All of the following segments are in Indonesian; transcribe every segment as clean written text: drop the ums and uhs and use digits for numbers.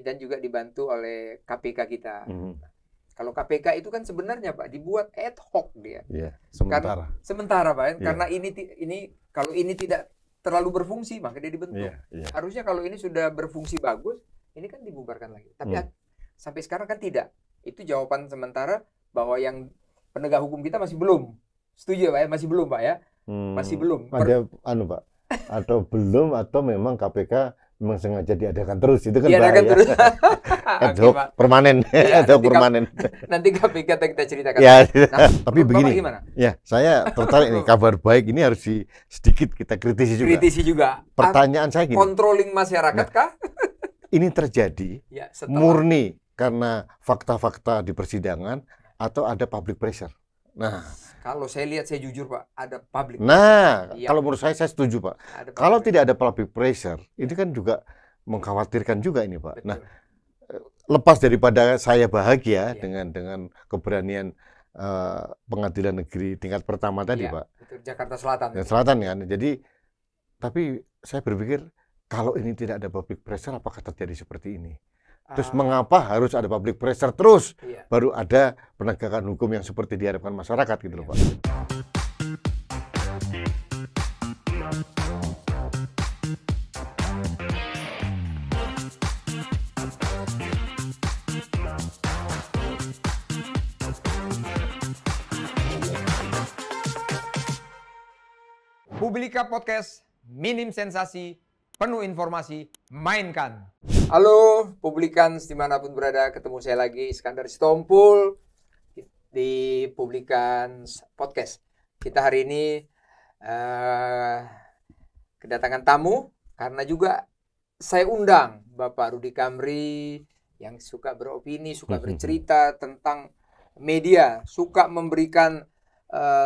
dan juga dibantu oleh KPK kita. Kalau KPK itu kan sebenarnya Pak dibuat ad hoc dia. Sementara. Sementara Pak, karena ini kalau ini tidak terlalu berfungsi maka dia dibentuk. Harusnya kalau ini sudah berfungsi bagus, ini kan dibubarkan lagi. Tapi sampai sekarang kan tidak. Itu jawaban sementara bahwa yang penegak hukum kita masih belum. Setuju Pak ya? Masih belum Pak ya? Masih belum. Ada Pak. Atau belum atau memang KPK memang sengaja diadakan terus, itu kan diadakan bahaya. Terus. Ad hoc permanen. Ad hoc permanen. Nanti KPK kita ceritakan. Nah, tapi begini. Gimana? Ya, saya tertarik nih, kabar baik ini harus sedikit kita kritisi juga. Kritisi juga. Pertanyaan saya gini. Controlling masyarakat kah? Ini terjadi murni karena fakta-fakta di persidangan atau ada public pressure. Nah, kalau saya lihat, saya jujur Pak, ada public. Kalau menurut saya setuju Pak. Kalau tidak ada public pressure, ini kan juga mengkhawatirkan juga ini Pak. Betul. Nah, lepas daripada saya bahagia dengan keberanian pengadilan negeri tingkat pertama tadi Pak. Betul. Jakarta Selatan. Selatan kan. Jadi, tapi saya berpikir kalau ini tidak ada public pressure, apakah terjadi seperti ini? Terus mengapa harus ada public pressure terus baru ada penegakan hukum yang seperti diharapkan masyarakat gitu loh Pak. Publika Podcast, minim sensasi, penuh informasi, mainkan. Halo Publikans dimanapun berada, ketemu saya lagi Iskandar Sitompul di Publikans Podcast. Kita hari ini kedatangan tamu karena juga saya undang Bapak Rudy Kamri yang suka beropini, suka bercerita tentang media, suka memberikan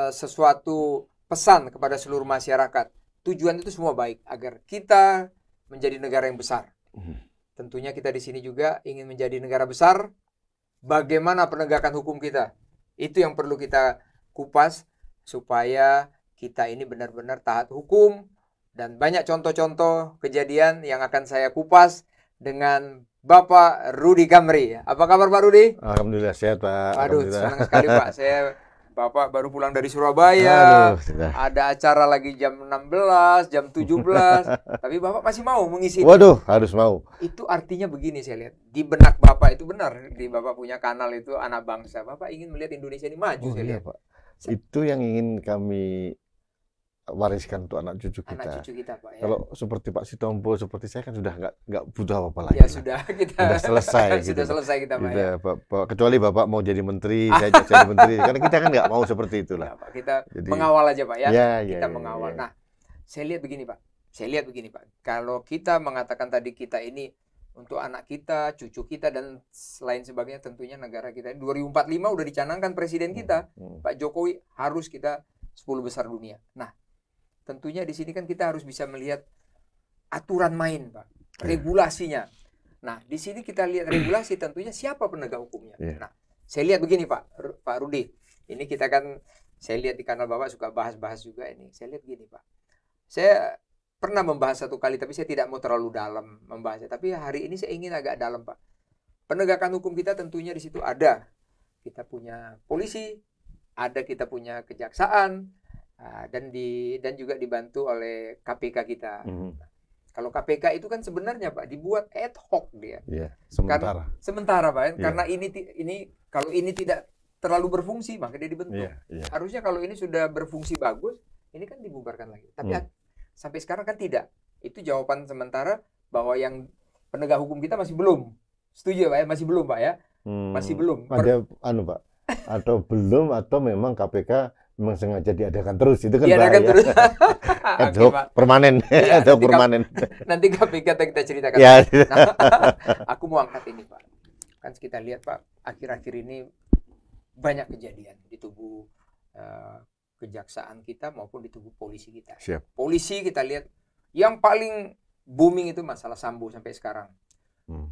sesuatu pesan kepada seluruh masyarakat. Tujuan itu semua baik agar kita menjadi negara yang besar. Tentunya kita di sini juga ingin menjadi negara besar. Bagaimana penegakan hukum kita? Itu yang perlu kita kupas supaya kita ini benar-benar taat hukum, dan banyak contoh-contoh kejadian yang akan saya kupas dengan Bapak Rudy Kamri. Apa kabar Pak Rudy? Alhamdulillah sehat Pak. Aduh, senang sekali Pak. Bapak baru pulang dari Surabaya. Ada acara lagi jam 16, jam 17. Tapi Bapak masih mau mengisi. Waduh, harus mau. Itu artinya begini saya lihat. Di benak Bapak itu benar. Di Bapak punya kanal itu Anak Bangsa. Bapak ingin melihat Indonesia ini maju saya lihat. Pak. Itu yang ingin kami wariskan untuk anak cucu kita. Anak cucu kita Pak ya. Kalau seperti Pak Sitompul, seperti saya kan sudah nggak butuh apa-apa lagi. Ya sudah, kita sudah selesai. Sudah selesai kita Pak ya. Kecuali Bapak mau jadi menteri, saya jadi menteri. Karena kita kan nggak mau seperti itulah. Ya, Pak, kita mengawal aja Pak ya. Kita mengawal. Ya. Nah, saya lihat begini Pak. Kalau kita mengatakan tadi kita ini untuk anak kita, cucu kita dan lain sebagainya, tentunya negara kita ini 2045 udah dicanangkan presiden kita, Pak Jokowi, harus kita 10 besar dunia. Nah, tentunya di sini kan kita harus bisa melihat aturan main, Pak, regulasinya. Nah, di sini kita lihat regulasi, tentunya siapa penegak hukumnya. Nah, saya lihat begini Pak Rudy. Ini kita kan, saya lihat di kanal Bapak suka bahas-bahas juga ini. Saya lihat gini Pak. Saya pernah membahas satu kali, tapi saya tidak mau terlalu dalam membahasnya. Tapi hari ini saya ingin agak dalam Pak. Penegakan hukum kita tentunya di situ ada. Kita punya polisi, ada kita punya kejaksaan, dan juga dibantu oleh KPK kita. Kalau KPK itu kan sebenarnya Pak dibuat ad hoc dia. Sementara. Sementara Pak, karena ini kalau ini tidak terlalu berfungsi maka dia dibentuk. Harusnya kalau ini sudah berfungsi bagus, ini kan dibubarkan lagi. Tapi sampai sekarang kan tidak. Itu jawaban sementara bahwa yang penegak hukum kita masih belum. Setuju Pak ya? Masih belum Pak ya? Masih belum. Ada Pak. Atau belum atau memang KPK memang sengaja diadakan terus, itu kan diadakan bahaya. Terus. Ad hoc permanen. Ad hoc permanen. Nanti KPK kita ceritakan. Nah, aku mau angkat ini Pak. Kan kita lihat Pak, akhir-akhir ini banyak kejadian di tubuh kejaksaan kita maupun di tubuh polisi kita. Polisi kita lihat yang paling booming itu masalah Sambo sampai sekarang.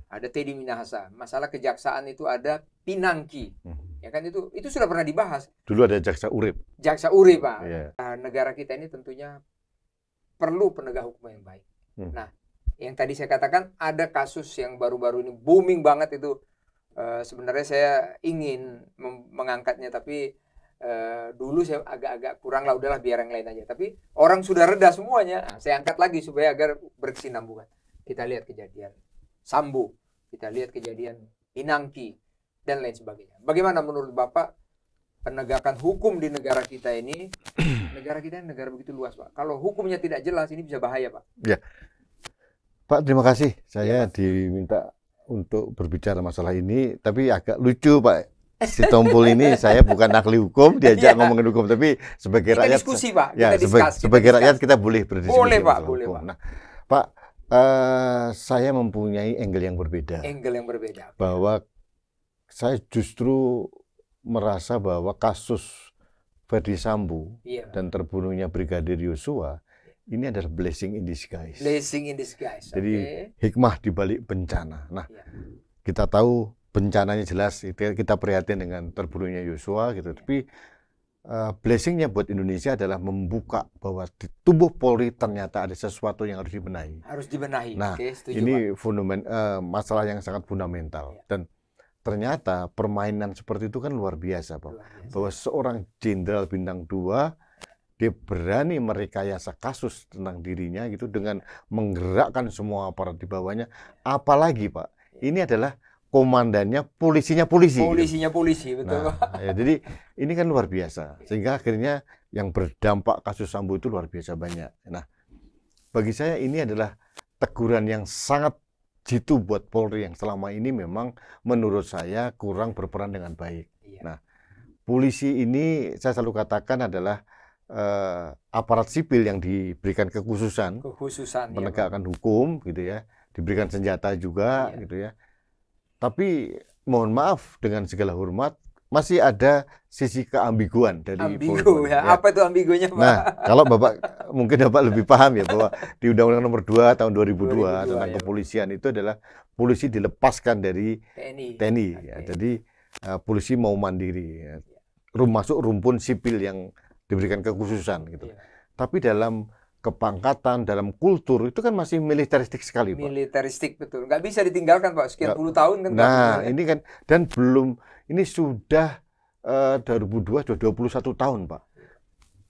Ada Teddy Minahasa. Masalah kejaksaan itu ada Pinangki. Ya kan itu sudah pernah dibahas. Dulu ada Jaksa Urip. Jaksa Urip Pak. Negara kita ini tentunya perlu penegak hukum yang baik. Nah, Yang tadi saya katakan ada kasus yang baru-baru ini booming banget itu. Sebenarnya saya ingin mengangkatnya, tapi dulu saya agak-agak kurang lah, udahlah biar yang lain aja. Tapi orang sudah reda semuanya, saya angkat lagi supaya agar berkesinambungan. Kita lihat kejadian Sambo, kita lihat kejadian Pinangki, dan lain sebagainya. Bagaimana menurut Bapak penegakan hukum di negara kita ini? Negara kita ini negara begitu luas, Pak. Kalau hukumnya tidak jelas, ini bisa bahaya, Pak. Ya, Pak, terima kasih. Saya diminta untuk berbicara masalah ini, tapi agak lucu, Pak. Si Tompul ini saya bukan ahli hukum, diajak ngomongin hukum, tapi sebagai kita rakyat diskusi, Pak. Ya, sebagai rakyat kita boleh berdiskusi. Boleh, Pak, boleh, Pak. Nah, Pak, saya mempunyai angle yang berbeda. Angle yang berbeda. Bahwa saya justru merasa bahwa kasus Ferdy Sambo dan terbunuhnya Brigadir Yosua ini adalah blessing in disguise. Blessing in disguise. Jadi hikmah di balik bencana. Nah, kita tahu bencananya jelas, kita prihatin dengan terbunuhnya Yosua gitu. Tapi blessingnya buat Indonesia adalah membuka bahwa di tubuh Polri ternyata ada sesuatu yang harus dibenahi. Harus dibenahi. Nah, setuju, ini masalah yang sangat fundamental. Dan ternyata permainan seperti itu kan luar biasa, Pak. Bahwa seorang jenderal bintang 2 dia berani merekayasa kasus tentang dirinya gitu dengan menggerakkan semua aparat di bawahnya. Apalagi, Pak, ini adalah komandannya polisinya polisi. Polisinya polisi, betul, nah, Pak. Ya, jadi ini kan luar biasa. Sehingga akhirnya yang berdampak kasus Sambo itu luar biasa banyak. Nah, bagi saya ini adalah teguran yang sangat jitu buat Polri yang selama ini memang menurut saya kurang berperan dengan baik. Nah, polisi ini saya selalu katakan adalah aparat sipil yang diberikan kekhususan menegakkan hukum gitu ya, diberikan senjata juga gitu ya. Tapi mohon maaf dengan segala hormat masih ada sisi keambiguan dari Polri. Ya. Apa itu ambigunya, Pak? Nah, kalau Bapak mungkin Bapak lebih paham ya bahwa di Undang-Undang Nomor 2 tahun 2002 tentang kepolisian itu adalah polisi dilepaskan dari TNI ya. Jadi polisi mau mandiri ya. Masuk rumpun sipil yang diberikan kekhususan gitu. Tapi dalam kepangkatan, dalam kultur itu kan masih militeristik sekali, Pak. Militeristik, betul. Nggak bisa ditinggalkan, Pak. Sekian puluh tahun kan. Nah, ini kan dan belum, ini sudah 2002 sudah 21 tahun, Pak.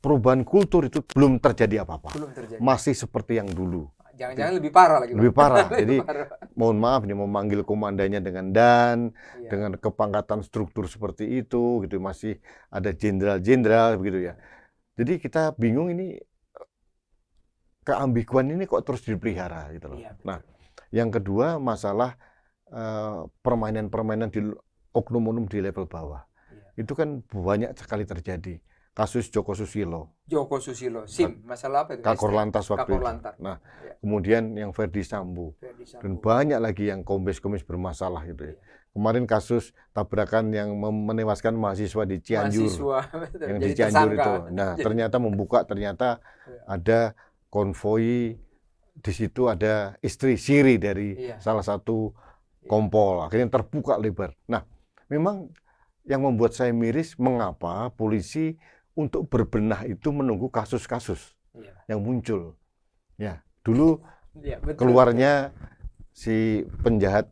Perubahan kultur itu belum terjadi apa-apa. Belum terjadi. Masih seperti yang dulu. Jangan-jangan lebih parah lagi, Pak. Lebih parah. Jadi mohon maaf ini memanggil komandannya dengan dan dengan kepangkatan struktur seperti itu gitu, masih ada jenderal-jenderal begitu ya. Jadi kita bingung ini keambiguan ini kok terus dipelihara gitu loh. Nah, yang kedua masalah permainan-permainan di oknum-oknum di level bawah. Itu kan banyak sekali terjadi. Kasus Joko Susilo, SIM, masalah apa itu? Kakor Lantas waktu itu. Nah, kemudian yang Ferdy Sambo. Dan banyak lagi yang kombes-kombes bermasalah gitu ya. Kemarin kasus tabrakan yang menewaskan mahasiswa di Cianjur. Yang di Cianjur itu. Nah, ternyata membuka, ternyata ada konvoi, di situ ada istri siri dari salah satu kompol. Akhirnya terbuka lebar. Nah, memang yang membuat saya miris mengapa polisi untuk berbenah itu menunggu kasus-kasus yang muncul. Ya, dulu keluarnya si penjahat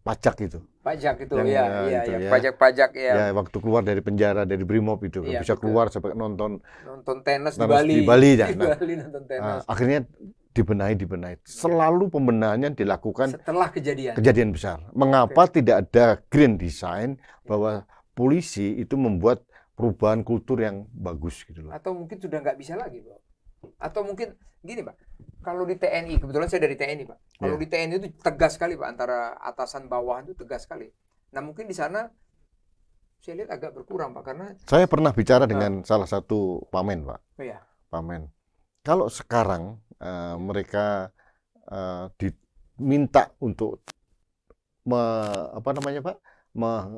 pajak itu. Pajak itu, pajak-pajak ya. Ya, waktu keluar dari penjara dari Brimob itu bisa keluar sampai nonton tenis di Bali. Di Bali ya. Nah, nonton tenis. Akhirnya dibenahi. Selalu pembenahannya dilakukan setelah kejadian besar. Mengapa tidak ada grand design bahwa polisi itu membuat perubahan kultur yang bagus gitu loh. Atau mungkin sudah nggak bisa lagi, Pak. Atau mungkin gini, Pak. Kalau di TNI, kebetulan saya dari TNI, Pak. Kalau di TNI itu tegas sekali, Pak, antara atasan bawahan itu tegas sekali. Nah, mungkin di sana saya lihat agak berkurang, Pak, karena saya pernah bicara dengan salah satu pamen, Pak. Pamen. Kalau sekarang mereka diminta untuk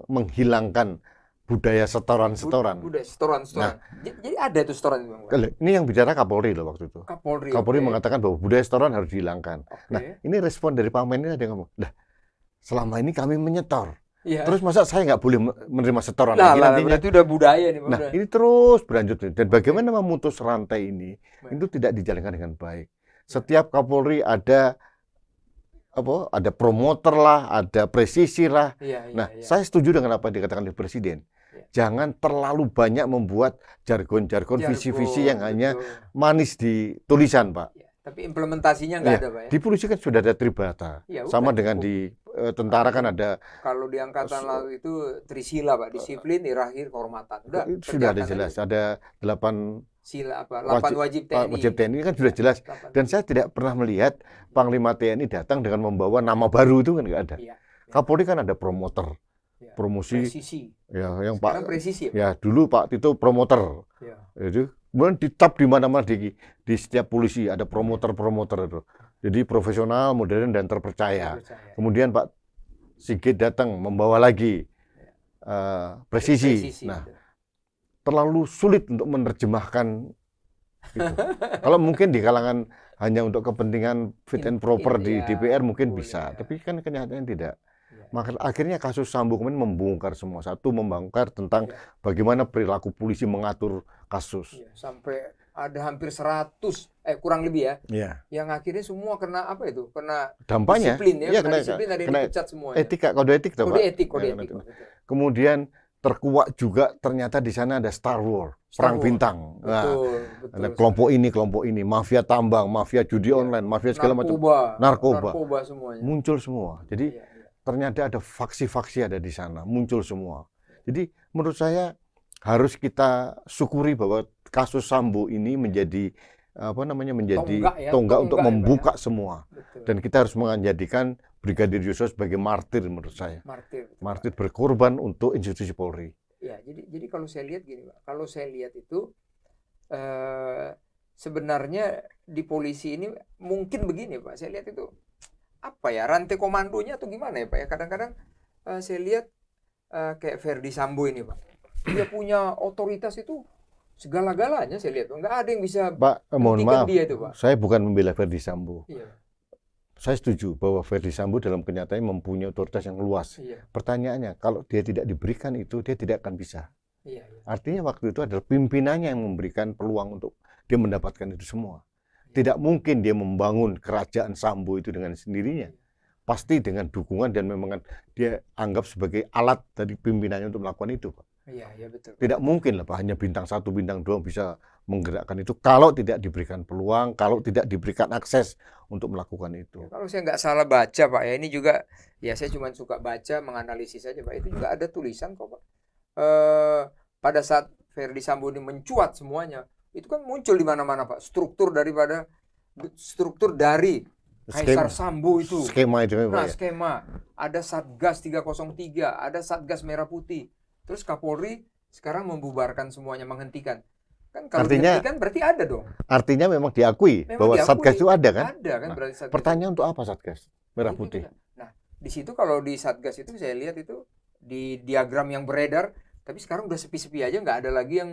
menghilangkan budaya setoran-setoran. Budaya setoran. Nah, jadi ada itu setoran itu, Bang. Ini yang bicara Kapolri loh waktu itu. Kapolri mengatakan bahwa budaya setoran harus dihilangkan. Nah, ini respon dari Pak Men ini ada yang ngomong, "Lah, selama ini kami menyetor. Terus masa saya nggak boleh menerima setoran lagi nantinya?" Itu udah budaya nih, Bang. Nah, ini terus berlanjut. Dan bagaimana memutus rantai ini itu tidak dijalankan dengan baik. Setiap Kapolri ada ada promoter lah, ada presisi lah. Nah, saya setuju dengan apa yang dikatakan oleh Presiden. Jangan terlalu banyak membuat jargon-jargon, visi-visi yang hanya manis di tulisan, Pak. Tapi implementasinya nggak ada, Pak ya? Di polisi kan sudah ada Tribata. Sama dengan di tentara kan ada. Kalau di Angkatan Laut itu Trisila, Pak. Disiplin, hierarki, kehormatan. Sudah ada jelas. Ada 8 sila 8 wajib TNI. Wajib TNI kan sudah jelas. Dan saya tidak pernah melihat Panglima TNI datang dengan membawa nama baru, itu kan nggak ada. Kapolri kan ada promoter, promosi. Presisi. Ya, yang sekarang Pak. Presisi. Ya, dulu Pak Tito promoter. Itu kemudian ditap di mana-mana di setiap polisi ada promoter-promoter itu. Jadi profesional, modern dan terpercaya. Kemudian Pak Sigit datang membawa lagi presisi. Nah, terlalu sulit untuk menerjemahkan itu. Kalau mungkin di kalangan hanya untuk kepentingan fit and proper di DPR mungkin bisa, tapi kan kenyataannya tidak. Maka akhirnya kasus Sambo kemudian membongkar semua. Satu, membongkar tentang bagaimana perilaku polisi mengatur kasus. Sampai ada hampir 100, kurang lebih ya. Yang akhirnya semua kena apa itu? Kena dampaknya. Disiplin ya. Kena disiplin, ada yang dipecat semuanya. Etika, kode etik, Kode etik. Kemudian terkuak juga ternyata di sana ada Star Wars, Perang Bintang. Betul. Ada kelompok ini, mafia tambang, mafia judi online, mafia segala macam. Narkoba semuanya. Muncul semua. Jadi ternyata ada faksi-faksi ada di sana, muncul semua. Jadi menurut saya harus kita syukuri bahwa kasus Sambo ini menjadi tonggak untuk membuka semua. Betul. Dan kita harus menjadikan Brigadir Yosua sebagai martir menurut saya. Martir berkorban untuk institusi Polri. Ya, jadi kalau saya lihat gini, Pak. Kalau saya lihat itu sebenarnya di polisi ini mungkin begini, Pak. Saya lihat itu apa ya, rantai komandonya atau gimana ya, Pak ya. Kadang-kadang saya lihat kayak Ferdi Sambo ini, Pak. Dia punya otoritas itu segala-galanya, saya lihat. Nggak ada yang bisa mohon maaf, dia itu, Pak. Saya bukan membela Ferdi Sambo. Saya setuju bahwa Ferdi Sambo dalam kenyataannya mempunyai otoritas yang luas. Pertanyaannya, kalau dia tidak diberikan itu, dia tidak akan bisa. Artinya waktu itu adalah pimpinannya yang memberikan peluang untuk dia mendapatkan itu semua. Tidak mungkin dia membangun kerajaan Sambo itu dengan sendirinya. Pasti dengan dukungan dan memang dia anggap sebagai alat dari pimpinannya untuk melakukan itu, Pak. Betul. Tidak mungkin lah, Pak, hanya bintang 1, bintang 2 bisa menggerakkan itu kalau tidak diberikan peluang, kalau tidak diberikan akses untuk melakukan itu. Kalau saya nggak salah baca, Pak ya, ini juga ya saya cuma suka baca, menganalisis saja, Pak. Itu juga ada tulisan kok, Pak. Pada saat Ferdi Sambo ini mencuat semuanya, itu kan muncul di mana-mana, Pak, struktur dari Kaisar Sambo itu. Skema itu. Skema. Ada Satgas 303, ada Satgas Merah Putih. Terus Kapolri sekarang membubarkan semuanya, menghentikan. Kan kalau dihentikan berarti ada dong. Artinya memang diakui bahwa Satgas itu ada kan? Ada kan, berarti Satgas. Pertanyaan untuk apa Satgas Merah Putih? Nah, di situ kalau di Satgas itu saya lihat itu di diagram yang beredar, tapi sekarang udah sepi-sepi aja, nggak ada lagi yang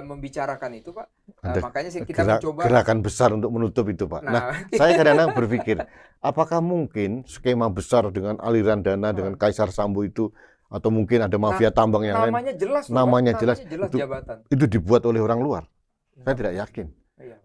membicarakan itu, Pak. Makanya kita mencoba gerakan besar untuk menutup itu, Pak. Nah, saya kadang-kadang berpikir, apakah mungkin skema besar dengan aliran dana dengan Kaisar Sambo itu, atau mungkin ada mafia tambang yang namanya lain? Jelas, namanya jelas jabatan. Itu dibuat oleh orang luar. Saya tidak yakin.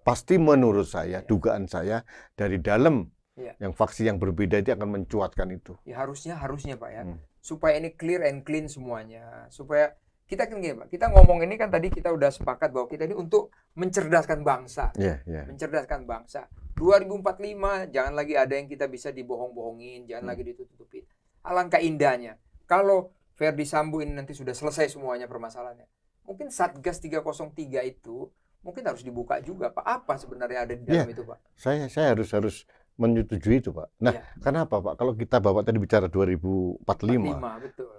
Pasti menurut saya, dugaan saya dari dalam yang faksi yang berbeda itu akan mencuatkan itu. Ya harusnya Pak ya. Supaya ini clear and clean semuanya. Supaya kita kan gini, Pak, kita ngomong ini kan tadi kita udah sepakat bahwa kita ini untuk mencerdaskan bangsa. Mencerdaskan bangsa. 2045 jangan lagi ada yang kita bisa dibohong-bohongin, jangan lagi ditutup-tutupin. Alangkah indahnya kalau Ferdi Sambo ini nanti sudah selesai semuanya permasalahannya. Mungkin Satgas 303 itu mungkin harus dibuka juga, Pak. Apa sebenarnya ada di dalam itu, Pak? Saya harus menyetujui itu, Pak. Nah, kenapa, Pak? Kalau kita Bapak tadi bicara 2045. Betul.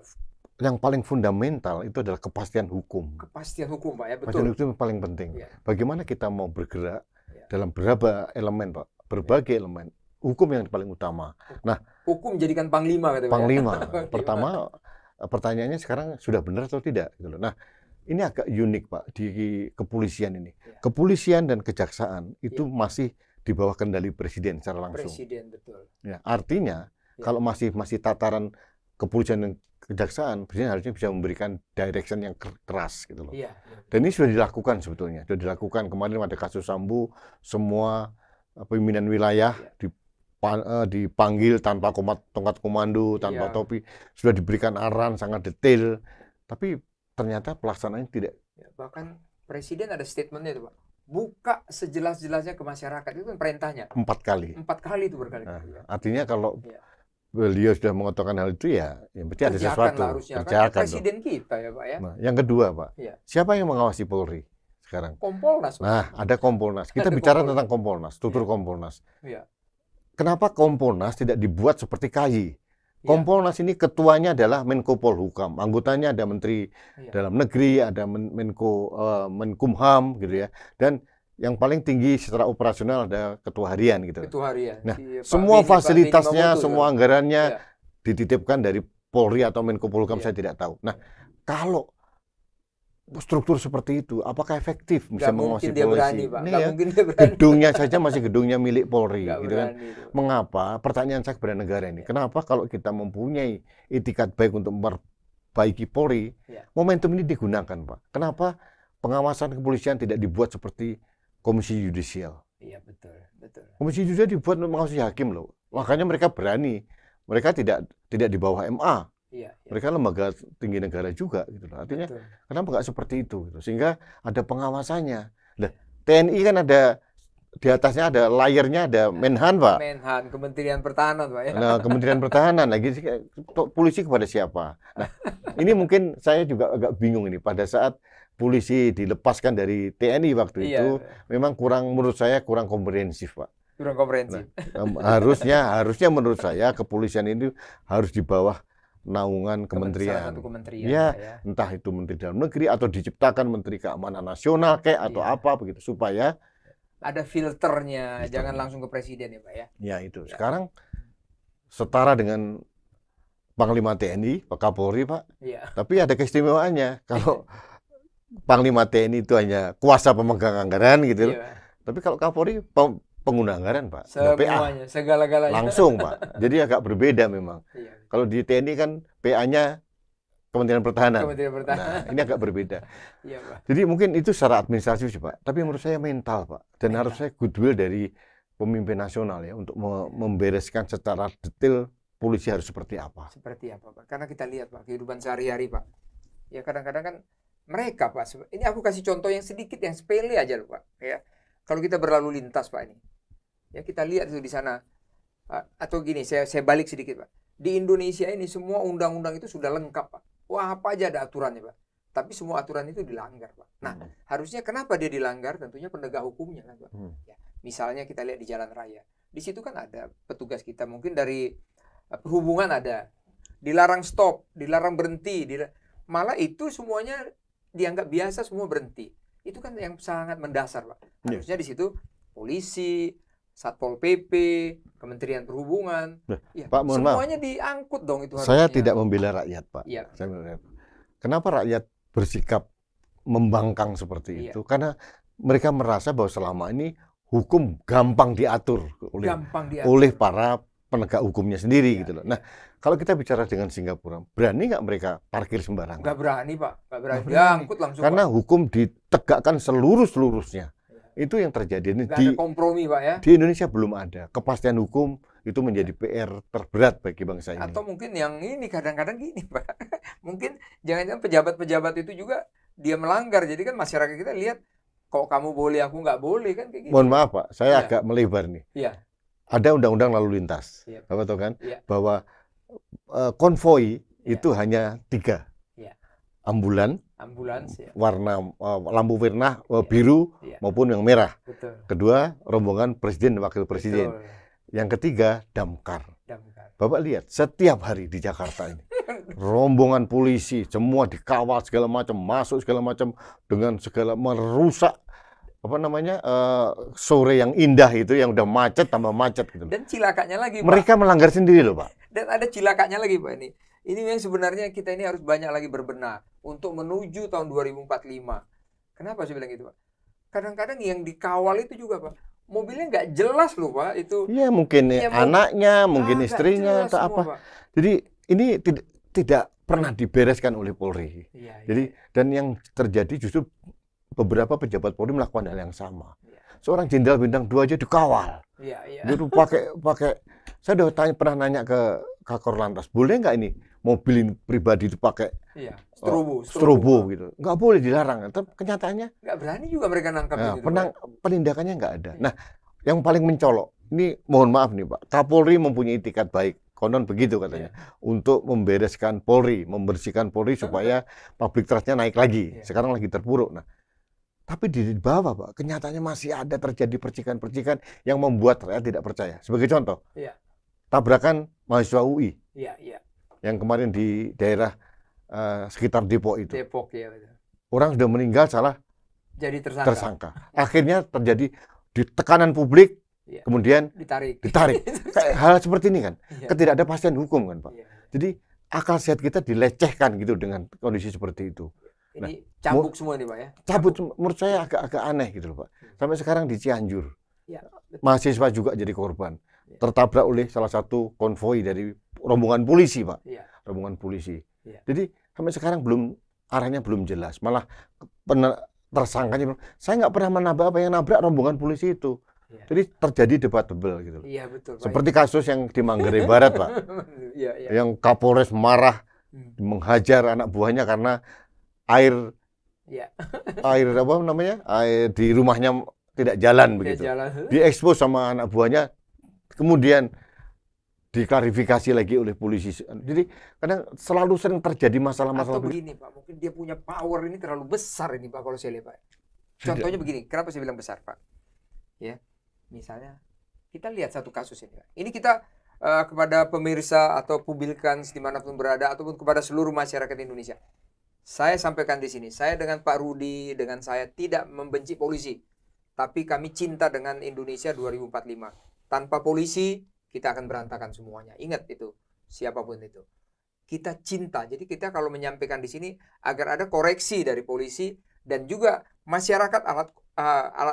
Yang paling fundamental itu adalah kepastian hukum. Kepastian hukum, Pak ya, betul. Kepastian hukum yang paling penting. Bagaimana kita mau bergerak dalam berapa elemen, Pak? Berbagai elemen. Hukum yang paling utama. Nah, hukum jadikan panglima, katanya. Panglima. Pertama, pertanyaannya sekarang sudah benar atau tidak? Nah, ini agak unik, Pak, di kepolisian ini. Kepolisian dan kejaksaan itu masih di bawah kendali presiden secara langsung. Presiden, betul. Ya, artinya kalau masih tataran kepolisian dan kejaksaan, presiden harusnya bisa memberikan direction yang keras gitu loh. Dan ini sudah dilakukan sebetulnya. Sudah dilakukan kemarin pada kasus Sambo, semua pimpinan wilayah dipanggil tanpa tongkat komando, tanpa Iya. topi, sudah diberikan arahan sangat detail, tapi ternyata pelaksanaannya tidak. Ya, bahkan presiden ada statementnya itu Pak, buka sejelas-jelasnya ke masyarakat, itu kan perintahnya 4 kali. 4 kali itu berkali-kali. Nah, artinya kalau Iya. beliau sudah mengatakan hal itu ya berarti ada Kerjakan sesuatu. lah harusnya, kan Kerjakan dong. presiden kita ya Pak ya. Nah, yang kedua Pak, Iya. siapa yang mengawasi Polri sekarang? Kompolnas Pak. Nah, ada Kompolnas. Kita Ada bicara Kompolnas. tentang Kompolnas, struktur Kompolnas. Iya. Kenapa Kompolnas tidak dibuat seperti KAI? Iya. Kompolnas ini ketuanya adalah Menko Polhukam, anggotanya ada Menteri Iya. Dalam Negeri, ada Menko Menkumham gitu ya. Dan yang paling tinggi secara operasional ada ketua harian gitu. Ketua harian. Nah, Si Pak semua Beni- Pak fasilitasnya, Beni Mamoto, semua kan? anggarannya Iya. dititipkan dari Polri atau Menko Polhukam, Iya. saya tidak tahu. Nah, kalau struktur seperti itu, apakah efektif bisa Nggak mengawasi mungkin dia polisi? berani Pak. Ini Nggak ya, mungkin dia berani. gedungnya saja masih gedungnya milik Polri, Nggak gitu kan? berani itu. Mengapa? Pertanyaan saya kepada negara ini, kenapa kalau kita mempunyai itikat baik untuk memperbaiki Polri, Ya. momentum ini digunakan, Pak? Kenapa pengawasan kepolisian tidak dibuat seperti Komisi Yudisial? Iya betul, betul. Komisi Yudisial dibuat untuk mengawasi hakim loh. Makanya mereka berani. Mereka tidak di bawah MA. Iya. Iya. Mereka lembaga tinggi negara juga gitu loh. Artinya Betul. kenapa nggak seperti itu gitu. Sehingga ada pengawasannya. Nah, TNI kan ada di atasnya ada layernya ada Menhan, Pak. Menhan, Kementerian Pertahanan Pak ya. Nah, Kementerian Pertahanan lagi polisi kepada siapa? Nah, ini mungkin saya juga agak bingung ini pada saat polisi dilepaskan dari TNI waktu Iya. itu memang menurut saya kurang komprehensif, Pak. Kurang komprehensif. Harusnya menurut saya kepolisian ini harus di bawah naungan Salah kementerian. satu kementerian Ya, Pak ya. entah itu Menteri Dalam Negeri atau diciptakan Menteri Keamanan Nasional kayak atau Iya. apa begitu supaya Ada filternya, jangan langsung ke presiden ya Pak ya. ya itu. Sekarang setara dengan Panglima TNI, Pak Kapolri, Pak. Iya. Tapi ada keistimewaannya. Kalau Panglima TNI itu hanya kuasa pemegang anggaran gitu. Iya. Tapi kalau Kapolri pengguna anggaran, Pak. Ada PA. Semuanya, segala-galanya. Langsung, Pak. Jadi agak berbeda memang. Iya. Kalau di TNI kan PA-nya Kementerian Pertahanan. Kementerian Pertahanan. Nah, ini agak berbeda. Iya Pak. Jadi mungkin itu secara administratif sih, Pak. Tapi menurut saya mental, Pak. Dan harusnya goodwill dari pemimpin nasional ya untuk membereskan secara detail polisi harus seperti apa. Seperti apa Pak? Karena kita lihat Pak, kehidupan sehari-hari Pak. Ya kadang-kadang kan mereka Pak, ini aku kasih contoh yang sedikit, yang sepele aja loh Pak. Ya, kalau kita berlalu lintas Pak ini, ya kita lihat itu di sana. Atau gini, saya balik sedikit Pak. Di Indonesia ini semua undang-undang itu sudah lengkap Pak. Wah apa aja ada aturannya Pak. Tapi semua aturan itu dilanggar Pak. Nah harusnya kenapa dia dilanggar? Tentunya penegak hukumnya kan Pak. Ya, misalnya kita lihat di jalan raya. Di situ kan ada petugas kita, mungkin dari perhubungan ada. Dilarang stop, dilarang berhenti. Malah itu semuanya dianggap biasa, semua berhenti. Itu kan yang sangat mendasar Pak. Harusnya di situ polisi, Satpol PP, Kementerian Perhubungan, ya, Pak, mohon maaf. semuanya diangkut dong itu Saya harusnya. tidak membela rakyat, Pak. Iya. Kenapa rakyat bersikap membangkang seperti itu? Karena mereka merasa bahwa selama ini hukum gampang diatur oleh para penegak hukumnya sendiri gitu loh. Nah, kalau kita bicara dengan Singapura, berani nggak mereka parkir sembarangan? Nggak berani Pak, nggak berani. Diangkut langsung. Karena Pak. hukum ditegakkan seluruh-seluruhnya. Itu yang terjadi. Nggak ada kompromi Pak ya. Di Indonesia belum ada. Kepastian hukum itu menjadi PR terberat bagi bangsa ini. Atau mungkin yang ini kadang-kadang gini Pak. Mungkin jangan-jangan pejabat-pejabat itu juga dia melanggar. Jadi kan masyarakat kita lihat, kok kamu boleh, aku nggak boleh kan kayak gitu. Mohon maaf Pak, saya agak melebar nih. Iya. Ada undang-undang lalu lintas. Iya. Bapak tahu kan? Iya. Bahwa konvoi Iya. itu hanya 3. Iya. Ambulans, Ya. warna lampu warna biru Iya. maupun yang merah. Betul. Kedua, rombongan presiden dan wakil presiden. Betul. Yang ketiga, damkar. Damkar. Bapak lihat setiap hari di Jakarta ini rombongan polisi semua dikawal segala macam, masuk segala macam dengan segala merusak apa namanya sore yang indah itu yang udah macet tambah macet gitu. Dan cilakanya lagi Pak. Mereka melanggar sendiri loh Pak. Dan ada cilakanya lagi Pak ini. Ini yang sebenarnya kita ini harus banyak lagi berbenah untuk menuju tahun 2045. Kenapa saya bilang gitu Pak? Kadang-kadang yang dikawal itu juga Pak, mobilnya nggak jelas loh Pak itu. Iya mungkin anaknya, mungkin istrinya atau apa. Pak. Jadi ini tidak pernah dibereskan oleh Polri. Iya, Jadi dan yang terjadi justru beberapa pejabat Polri melakukan hal yang sama. seorang jenderal bintang 2 aja dikawal. Iya, iya. Itu pakai saya udah pernah nanya ke Kakor Lantas, boleh nggak ini mobil ini pribadi itu pakai Iya, strobo gitu? Nggak boleh, dilarang. Tapi kenyataannya nggak berani juga mereka nangkap itu. Penindakannya nggak ada. Nah, yang paling mencolok, ini mohon maaf nih Pak, Kapolri mempunyai itikat baik, konon begitu katanya, untuk membereskan Polri, membersihkan Polri supaya public trust-nya naik lagi. Sekarang lagi terpuruk. Nah, tapi di bawah Pak, kenyataannya masih ada terjadi percikan-percikan yang membuat rakyat tidak percaya. Sebagai contoh, tabrakan mahasiswa UI yang kemarin di daerah sekitar Depok itu. Depok, ya betul. Orang sudah meninggal salah jadi tersangka. Akhirnya terjadi di tekanan publik, kemudian ditarik. Kayak hal seperti ini kan, ketidakpastian hukum kan Pak. Jadi akal sehat kita dilecehkan gitu dengan kondisi seperti itu. Ini cabut semua nih Pak ya? Cabut, menurut saya agak aneh gitu loh Pak. Sampai sekarang di Cianjur, mahasiswa juga jadi korban. Tertabrak oleh salah satu konvoi dari rombongan polisi Pak. Rombongan polisi. Jadi sampai sekarang arahnya belum jelas. Malah tersangkanya, saya nggak pernah menabrak apa yang nabrak rombongan polisi itu. Jadi terjadi debatable gitu. Iya betul Pak. Seperti kasus yang di Manggarai Barat Pak. Yang Kapolres marah menghajar anak buahnya karena air apa namanya? Air di rumahnya tidak jalan begitu. Diekspos sama anak buahnya, kemudian diklarifikasi lagi oleh polisi. Jadi kadang selalu sering terjadi masalah-masalah begini Pak, mungkin dia punya power ini terlalu besar ini Pak kalau saya lihat Pak. Contohnya begini, kenapa saya bilang besar Pak? Ya, misalnya kita lihat satu kasus ini Pak. Ini kita kepada pemirsa atau publikans dimanapun berada ataupun kepada seluruh masyarakat Indonesia. Saya sampaikan di sini, saya dengan Pak Rudi, dengan saya tidak membenci polisi, tapi kami cinta dengan Indonesia 2045. Tanpa polisi kita akan berantakan semuanya. Ingat itu, siapapun itu. Kita cinta. Jadi kita kalau menyampaikan di sini agar ada koreksi dari polisi dan juga masyarakat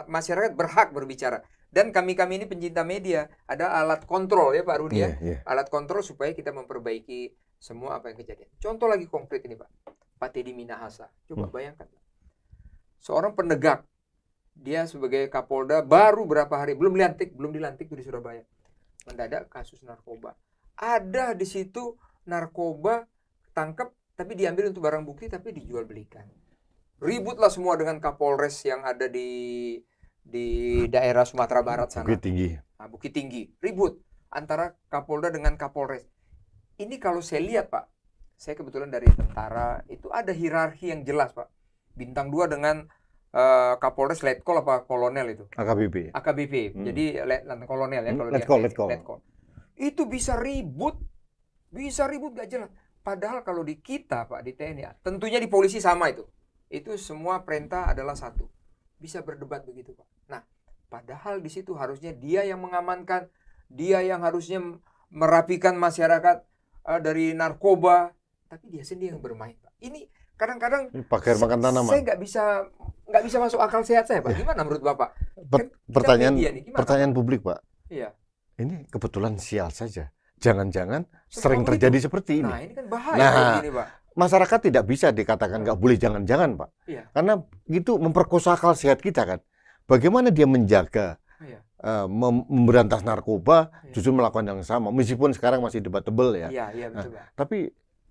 masyarakat berhak berbicara. Dan kami ini pencinta media, ada alat kontrol ya Pak Rudi ya. Alat kontrol supaya kita memperbaiki semua apa yang kejadian. Contoh lagi konkret ini Pak. Pak Teddy Minahasa. Coba bayangkan. Seorang penegak, dia sebagai Kapolda baru berapa hari belum dilantik di Surabaya. Mendadak kasus narkoba. Ada di situ narkoba tangkap tapi diambil untuk barang bukti tapi dijual belikan. Ributlah semua dengan Kapolres yang ada di daerah Sumatera Barat sana. Bukit Tinggi. Ribut antara Kapolda dengan Kapolres. Ini kalau saya lihat Pak, saya kebetulan dari tentara, itu ada hierarki yang jelas Pak. Bintang 2 dengan Kapolres Letkol apa kolonel itu? AKBP. Jadi kolonel ya kalau Letkol. Itu bisa ribut gak jelas. Padahal kalau di kita Pak di TNI, tentunya di polisi sama itu. Itu semua perintah adalah satu. Bisa berdebat begitu Pak. Nah, padahal di situ harusnya dia yang mengamankan, dia yang harusnya merapikan masyarakat dari narkoba, tapi dia sendiri yang bermain Pak. Ini kadang-kadang pakai makan tanaman. Saya nggak bisa masuk akal sehat saya Pak. Gimana menurut Bapak? Pertanyaan publik Pak. Iya. Ini kebetulan sial saja. Jangan-jangan sering terjadi seperti ini. Nah ini kan bahaya ini Pak. Masyarakat tidak bisa dikatakan nggak boleh jangan-jangan Pak. Karena itu memperkosa akal sehat kita kan. Bagaimana dia menjaga memberantas narkoba justru melakukan yang sama. Meskipun sekarang masih debatable ya. Betul, Pak. Tapi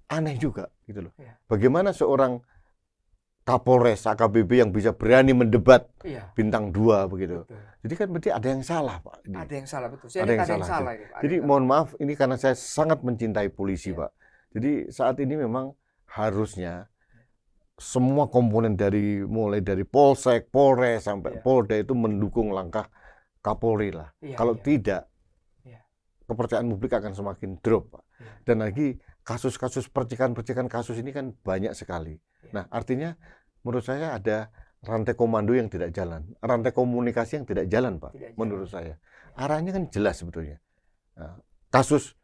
aneh juga gitu loh. Bagaimana seorang Kapolres AKBP yang bisa berani mendebat bintang 2 begitu. Betul. Jadi kan berarti ada yang salah Pak. Ada yang salah betul. Ada yang salah. Jadi mohon maaf ini karena saya sangat mencintai polisi Pak. Jadi saat ini memang harusnya semua komponen mulai dari Polsek, Polres sampai Polda itu mendukung langkah Kapolri lah. Kalau tidak kepercayaan publik akan semakin drop Pak. Dan lagi kasus-kasus percikan-percikan kasus ini kan banyak sekali. Nah, artinya menurut saya ada rantai komando yang tidak jalan, rantai komunikasi yang tidak jalan Pak. Menurut saya arahnya kan jelas sebetulnya. Nah, kasus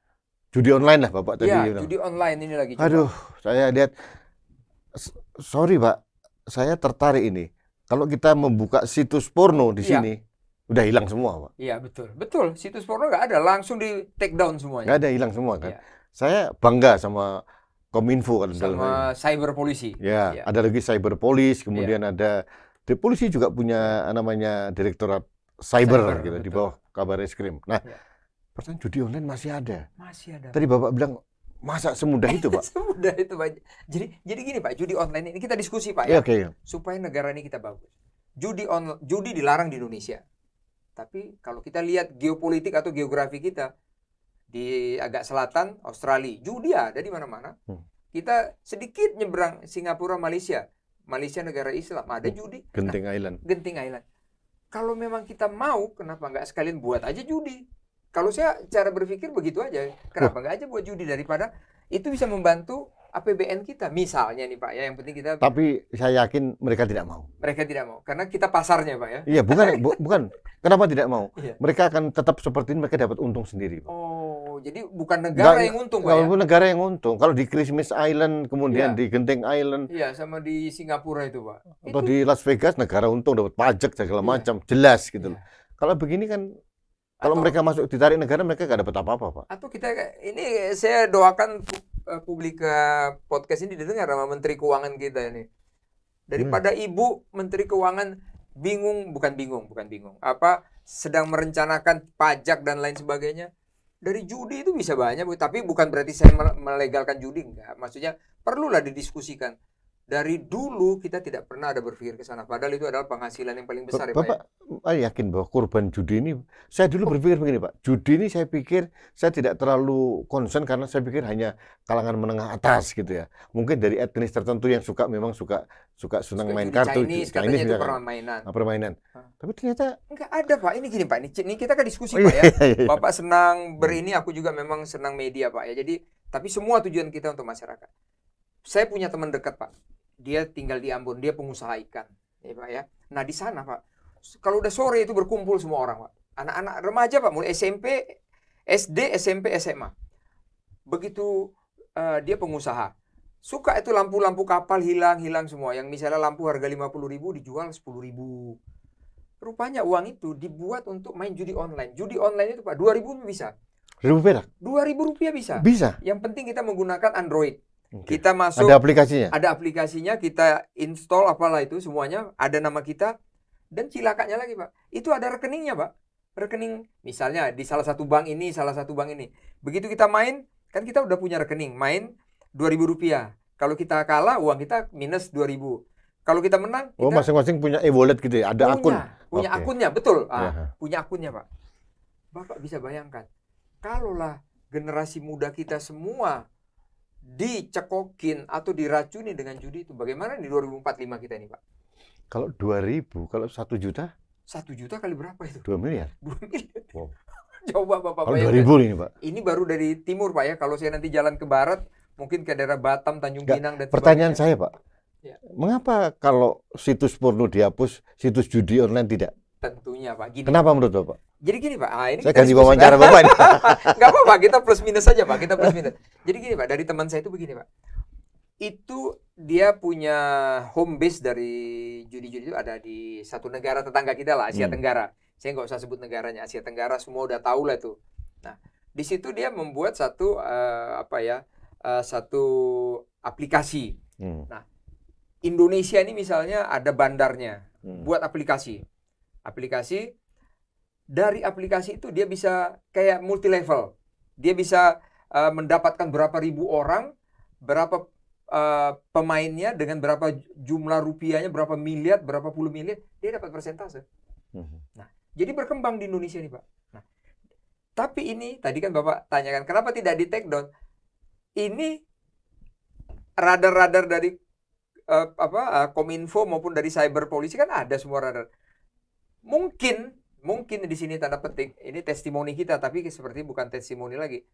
judi online lah Bapak tadi. Judi online ini lagi. Aduh, saya lihat, sorry Pak, saya tertarik ini. Kalau kita membuka situs porno di sini, udah hilang semua Pak. Iya betul. Situs porno nggak ada, langsung di take down semuanya. Nggak ada, hilang semua kan. Saya bangga sama Kominfo kan, sama cyber polisi. Ada lagi cyber polis, kemudian ada polisi juga punya namanya Direktorat cyber gitu, di betul. bawah Kabareskrim. Nah, Ya. pertanyaan judi online masih ada. Masih ada. Tadi Bapak bilang, masa semudah itu, Pak? Semudah itu, Pak. Jadi gini, Pak, judi online ini kita diskusi, Pak, Ya, ya, oke. supaya negara ini kita bagus. Judi dilarang di Indonesia. Tapi kalau kita lihat geopolitik atau geografi kita di agak selatan Australia, judi ada di mana-mana. Kita sedikit nyebrang Singapura, Malaysia. Malaysia negara Islam, ada judi. Genting Island. Genting Island. Kalau memang kita mau, kenapa nggak sekalian buat aja judi? Kalau saya cara berpikir begitu aja. Kenapa nggak aja buat judi, daripada itu bisa membantu APBN kita. Misalnya nih, Pak, ya, yang penting kita. Tapi saya yakin mereka tidak mau. Mereka tidak mau karena kita pasarnya, Pak, ya. Iya, bukan. Kenapa tidak mau? Iya. Mereka akan tetap seperti ini, mereka dapat untung sendiri, Pak. Oh, jadi bukan negara yang untung, Pak, ya? Kalau negara yang untung, kalau di Christmas Island, kemudian Iya. di Genting Island, Iya, sama di Singapura itu, Pak. atau Itu di Las Vegas, negara untung dapat pajak segala Iya. macam, jelas gitu loh. Iya. Kalau begini kan, kalau Atau- mereka masuk ditarik negara, mereka nggak dapat apa-apa, Pak. atau kita ini, saya doakan publik podcast ini didengar sama Menteri Keuangan kita ini. Daripada Ibu Menteri Keuangan bukan bingung, sedang merencanakan pajak dan lain sebagainya. Dari judi itu bisa banyak, Bu. Tapi bukan berarti saya melegalkan judi, enggak. Maksudnya perlulah didiskusikan. Dari dulu kita tidak pernah ada berpikir ke sana. Padahal itu adalah penghasilan yang paling besar, ya, Pak, ya? Bapak, saya yakin bahwa korban judi ini, saya dulu berpikir begini, Pak. Judi ini saya pikir, saya tidak terlalu concern karena saya pikir hanya kalangan menengah atas gitu ya. Mungkin dari etnis tertentu yang memang suka senang main Judi kartu. Chinese, katanya itu misalkan. permainan. Permainan. Tapi ternyata Enggak ada, Pak. Ini gini, Pak. Ini kita kan diskusi, Oh, Pak, ya. iya. Bapak senang berini, aku juga memang senang media, Pak, ya. Jadi, tapi semua tujuan kita untuk masyarakat. Saya punya teman dekat, Pak. Dia tinggal di Ambon, dia pengusaha ikan, ya, Pak, ya. Nah, di sana, Pak, kalau udah sore itu berkumpul semua orang, Pak. Anak-anak remaja, Pak, mulai SMP, SD, SMP, SMA. Begitu dia pengusaha. Suka itu lampu-lampu kapal hilang semua. Yang misalnya lampu harga 50.000 dijual 10.000. Rupanya uang itu dibuat untuk main judi online. Judi online itu, Pak, 2.000 bisa. Rp1.000 Rp2.000 bisa. bisa. Yang penting kita menggunakan Android. Oke. Kita masuk, Ada aplikasinya. ada aplikasinya, kita install apalah itu semuanya, ada nama kita, dan cilakanya lagi, Pak, itu ada rekeningnya, Pak. Rekening misalnya di salah satu bank ini, salah satu bank ini. Begitu kita main, kan kita udah punya rekening, main Rp2.000. Kalau kita kalah, uang kita minus 2.000. Kalau kita menang, Oh, kita masing-masing punya e-wallet gitu ya, ada akun. punya Oke. akunnya, betul. Ya. Punya akunnya, Pak. Bapak bisa bayangkan, kalaulah generasi muda kita semua dicekokin atau diracuni dengan judi itu, bagaimana di 2045 kita ini, Pak? Kalau 2.000, kalau 1 juta, 1 juta kali berapa itu? 2 miliar. 2 miliar. Wow. Coba Bapak Kalau bayangkan. 2.000 ini, Pak. Ini baru dari timur, Pak, ya. Kalau saya nanti jalan ke barat, mungkin ke daerah Batam, Tanjung Nggak, Pinang dan Pertanyaan sebagainya. saya, Pak. Ya. Mengapa kalau situs porno dihapus, situs judi online tidak? Tentunya, Pak. Gini. Kenapa menurut Bapak? Jadi gini, Pak. Ini Saya kita ganti diskusi, wawancara Pak. Bapak ini. Nggak apa-apa, kita plus minus saja, Pak. Kita plus minus. Jadi gini, Pak, dari teman saya itu begini, Pak. Itu dia punya home base dari judi-judi itu ada di satu negara tetangga kita lah, Asia Tenggara. Saya nggak usah sebut negaranya, Asia Tenggara semua udah tahu lah itu. Nah, di situ dia membuat satu satu aplikasi. Nah, Indonesia ini misalnya ada bandarnya, buat aplikasi. Dari aplikasi itu dia bisa kayak multi level. Dia bisa mendapatkan berapa ribu orang, berapa pemainnya, dengan berapa jumlah rupiahnya, berapa miliar, berapa puluh miliar, dia dapat persentase. Nah, jadi berkembang di Indonesia nih, Pak. Nah, tapi ini tadi kan Bapak tanyakan kenapa tidak di take down? Ini radar-radar dari Kominfo maupun dari cyber polisi kan ada semua radar. Mungkin di sini tanda petik ini testimoni kita, tapi seperti bukan testimoni lagi.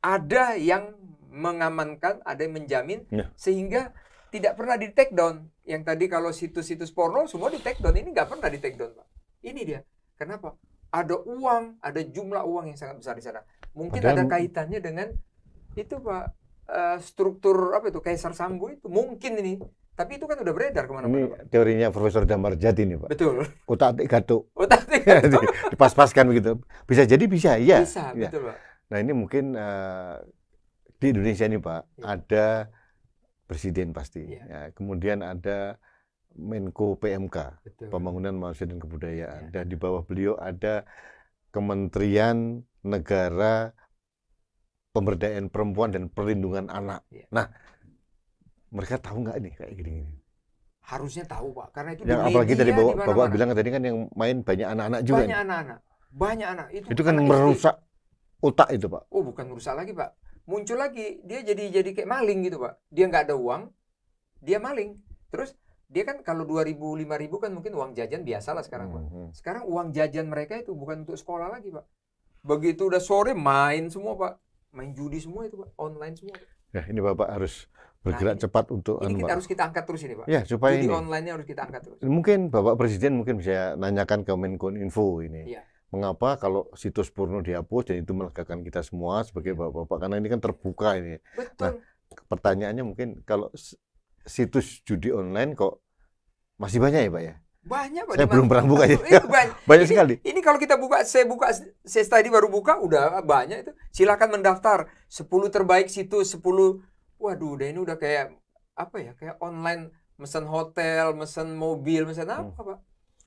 Ada yang mengamankan, ada yang menjamin, sehingga tidak pernah di take down. Yang tadi kalau situs-situs porno semua di take down, ini nggak pernah di take down, Pak. Ini dia. Kenapa? Ada uang, ada jumlah uang yang sangat besar di sana. Mungkin ada kaitannya dengan itu, Pak, struktur apa itu Kaisar Sambo itu. Mungkin ini. Tapi itu kan udah beredar kemana-mana. Ini teorinya Profesor Damarjati nih, Pak. Betul. Otak-atik gatuk. Otak-atik gatuk. Dipas-paskan begitu. Bisa jadi bisa, iya. Bisa, ya. betul, Pak. Nah, ini mungkin di Indonesia ini, Pak, ada presiden pasti. Ya. Kemudian ada Menko PMK, Betul. Pembangunan Manusia dan Kebudayaan. Ya. Dan di bawah beliau ada Kementerian Negara Pemberdayaan Perempuan dan Perlindungan Anak. Ya. Nah, mereka tahu nggak nih kayak gini-gini? Harusnya tahu, Pak, karena itu Yang di apalagi tadi media, Bapak bilang tadi kan yang main banyak anak-anak juga. Banyak anak-anak. Banyak anak. Itu kan anak merusak otak itu, Pak. Oh, bukan merusak lagi, Pak. Muncul lagi, dia jadi kayak maling gitu, Pak. Dia nggak ada uang, dia maling. Terus dia kan kalau 2.000, 5.000 kan mungkin uang jajan biasa lah sekarang, Pak. Sekarang uang jajan mereka itu bukan untuk sekolah lagi, Pak. Begitu udah sore main semua, Pak. Main judi semua itu, Pak. Online semua. Ya, ini Bapak harus bergerak cepat untuk ini harus kita angkat terus ini, Pak. Ya, supaya judi ini online-nya harus kita angkat terus. Mungkin Bapak Presiden mungkin bisa nanyakan ke Menkominfo ini. Ya. Mengapa kalau situs porno dihapus dan itu melegakan kita semua sebagai bapak-bapak, karena ini kan terbuka ini. Betul. Nah, pertanyaannya mungkin kalau situs judi online kok masih banyak ya, Pak ya? Banyak, Pak. Saya belum pernah buka ya. Banyak sekali. Ini kalau kita saya tadi baru buka udah banyak itu. Silakan mendaftar 10 terbaik situs, 10. Waduh, udah ini udah kayak apa ya? Kayak online mesen hotel, mesen mobil, mesen apa, Pak?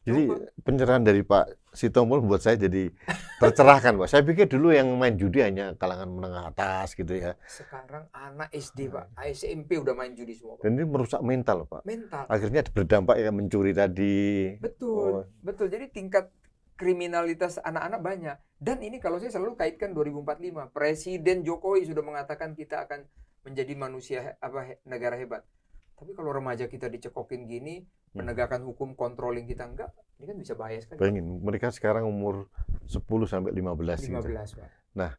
Jadi pencerahan dari Pak Sitompul membuat saya jadi tercerahkan, Pak. Saya pikir dulu yang main judi hanya kalangan menengah atas gitu ya. Sekarang anak SD, Pak, SMP udah main judi semua, Pak. Dan ini merusak mental, Pak. Mental. Akhirnya berdampak ya mencuri tadi. Betul, betul. Jadi tingkat kriminalitas anak-anak banyak. Dan ini kalau saya selalu kaitkan 2045, Presiden Jokowi sudah mengatakan kita akan menjadi manusia negara hebat. Tapi kalau remaja kita dicekokin gini, penegakan hukum controlling kita enggak, ini kan bisa bahaya sekali. Bayangin, mereka sekarang umur 10 sampai 15 gitu. Pak. Nah,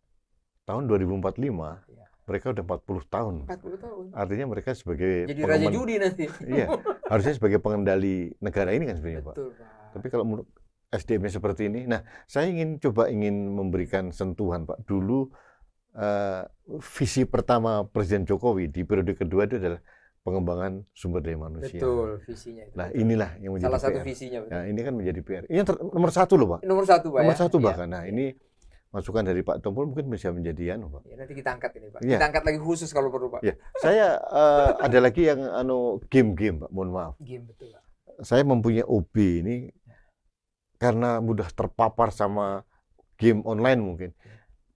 tahun 2045 ya, mereka udah 40 tahun. 40 tahun. Artinya mereka sebagai jadi raja judi nanti. Iya, harusnya sebagai pengendali negara ini kan sebenarnya, Betul, Pak. Pak. Tapi kalau menurut SDM-nya seperti ini, nah, saya ingin memberikan sentuhan, Pak. Dulu visi pertama Presiden Jokowi di periode kedua itu adalah pengembangan sumber daya manusia. Betul, visinya itu. Nah, inilah yang menjadi salah satu PR. visinya. Betul. Nah, ini kan menjadi PR. Ini nomor satu loh, Pak. Nomor satu, Pak. Nomor satu bahkan. Nah, ini masukan dari Pak Tompul mungkin bisa menjadi Pak. Ya, nanti kita angkat ini, Pak. Ya. Kita angkat lagi khusus kalau perlu, Pak. Ya. Saya ada lagi yang game-game, Pak. Mohon maaf. Game, betul, Pak. Saya mempunyai OB ini karena mudah terpapar sama game online mungkin.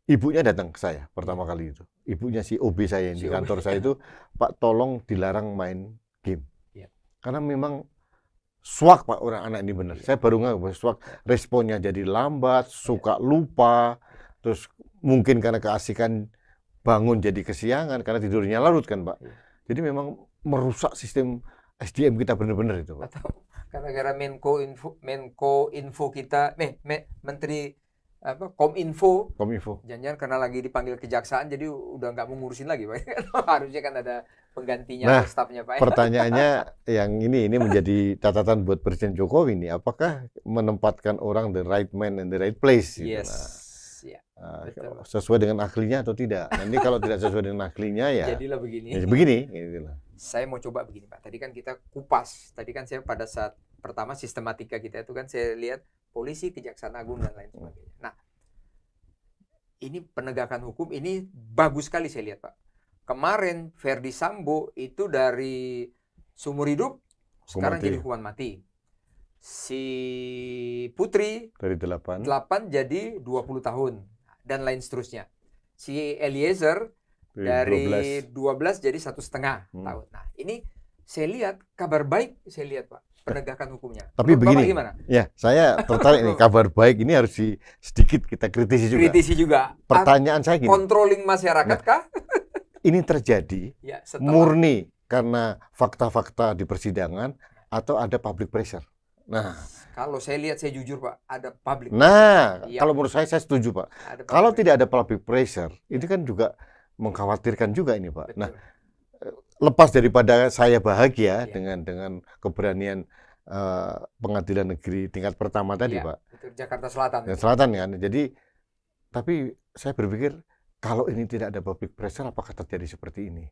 Ibunya datang ke saya pertama kali itu. Ibunya si OB saya yang di kantor saya itu, Pak, tolong dilarang main game. Ya. Karena memang swak, Pak, orang anak ini benar. Saya baru nggak swak, responnya jadi lambat, suka lupa, terus mungkin karena keasikan bangun jadi kesiangan karena tidurnya larut kan, Pak. Jadi memang merusak sistem SDM kita benar-benar itu, Pak. Atau gara-gara Menko Info kita, Menteri Kominfo. Jangan-jangan karena lagi dipanggil kejaksaan jadi udah nggak mau ngurusin lagi, Pak. Harusnya kan ada penggantinya, stafnya, Pak. Pertanyaannya yang ini menjadi catatan buat Presiden Jokowi ini, apakah menempatkan orang the right man in the right place? Yes. Sesuai dengan ahlinya atau tidak? Nanti kalau tidak sesuai dengan ahlinya ya jadilah begini. Ya begini. Gitulah. Saya mau coba begini, Pak. Tadi kan kita kupas. Tadi kan saya pada saat pertama sistematika kita itu kan saya lihat polisi, kejaksaan agung dan lain sebagainya. Nah, ini penegakan hukum ini bagus sekali saya lihat, Pak. Kemarin Verdi Sambo itu dari seumur hidup sekarang jadi hukuman mati. Si Putri dari 8 jadi 20 tahun dan lain seterusnya. Si Eliezer dari 12 jadi 1,5 tahun. Nah, ini saya lihat kabar baik, saya lihat, Pak, penegakan hukumnya. Tapi menurut begini, Bapak gimana? Ya, saya tertarik nih, kabar baik ini harus sedikit kita kritisi juga. Kritisi juga. Pertanyaan saya gini. Controlling masyarakat kah? Ini terjadi murni karena fakta-fakta di persidangan atau ada public pressure? Nah, kalau saya lihat, saya jujur, Pak, ada public. Nah, kalau menurut saya setuju, Pak. Kalau tidak ada public pressure, ini kan juga mengkhawatirkan juga ini, Pak. Betul. Nah, lepas daripada saya bahagia dengan keberanian pengadilan negeri tingkat pertama tadi, Pak. Betul, Jakarta Selatan. Selatan kan. Jadi, tapi saya berpikir kalau ini tidak ada public pressure, apakah terjadi seperti ini?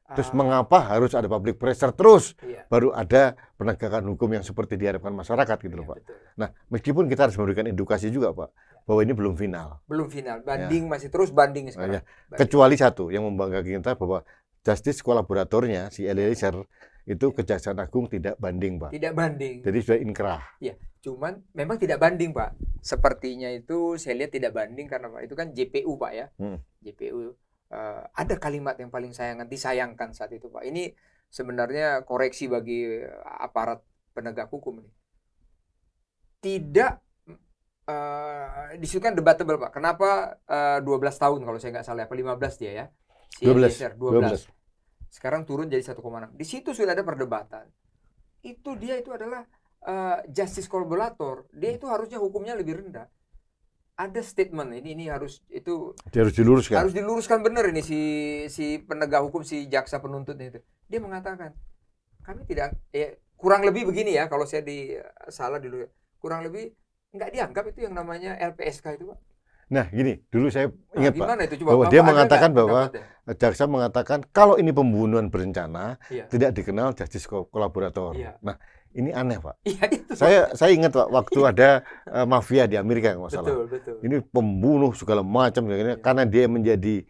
Terus mengapa harus ada public pressure terus? Baru ada penegakan hukum yang seperti diharapkan masyarakat gitu loh, Pak. Betul. Nah, meskipun kita harus memberikan edukasi juga, Pak, bahwa ini belum final. Belum final, banding masih terus banding sekarang. Kecuali satu yang membanggakan kita bahwa justice kolaboratornya si Eliezer Itu Kejaksaan Agung tidak banding, Pak. Tidak banding. Jadi sudah inkrah. Ya, cuman memang tidak banding, Pak. Sepertinya itu saya lihat tidak banding karena Pak itu kan JPU, Pak ya. JPU. Ada kalimat yang paling disayangkan saat itu, Pak. Ini sebenarnya koreksi bagi aparat penegak hukum ini. Tidak disukan debatable, Pak. Kenapa 12 tahun kalau saya nggak salah, apa 15 dia ya? Si 12. Sekarang turun jadi 1,6. Di situ sudah ada perdebatan. Dia itu adalah justice collaborator. Dia itu harusnya hukumnya lebih rendah. Ada statement dia harus diluruskan. Harus diluruskan benar ini si penegak hukum, si jaksa penuntutnya itu. Dia mengatakan kami tidak kurang lebih begini ya, kalau saya salah dulu. Kurang lebih nggak dianggap itu yang namanya LPSK itu, Pak. Nah, gini, dulu saya ingat, Pak, itu? Coba, bahwa dia mengatakan bahwa jaksa mengatakan kalau ini pembunuhan berencana tidak dikenal justice kolaborator. Nah, ini aneh, Pak. Itu, saya ingat, Pak, waktu ada mafia di Amerika nggak salah. Betul. Ini pembunuh segala macam karena dia menjadi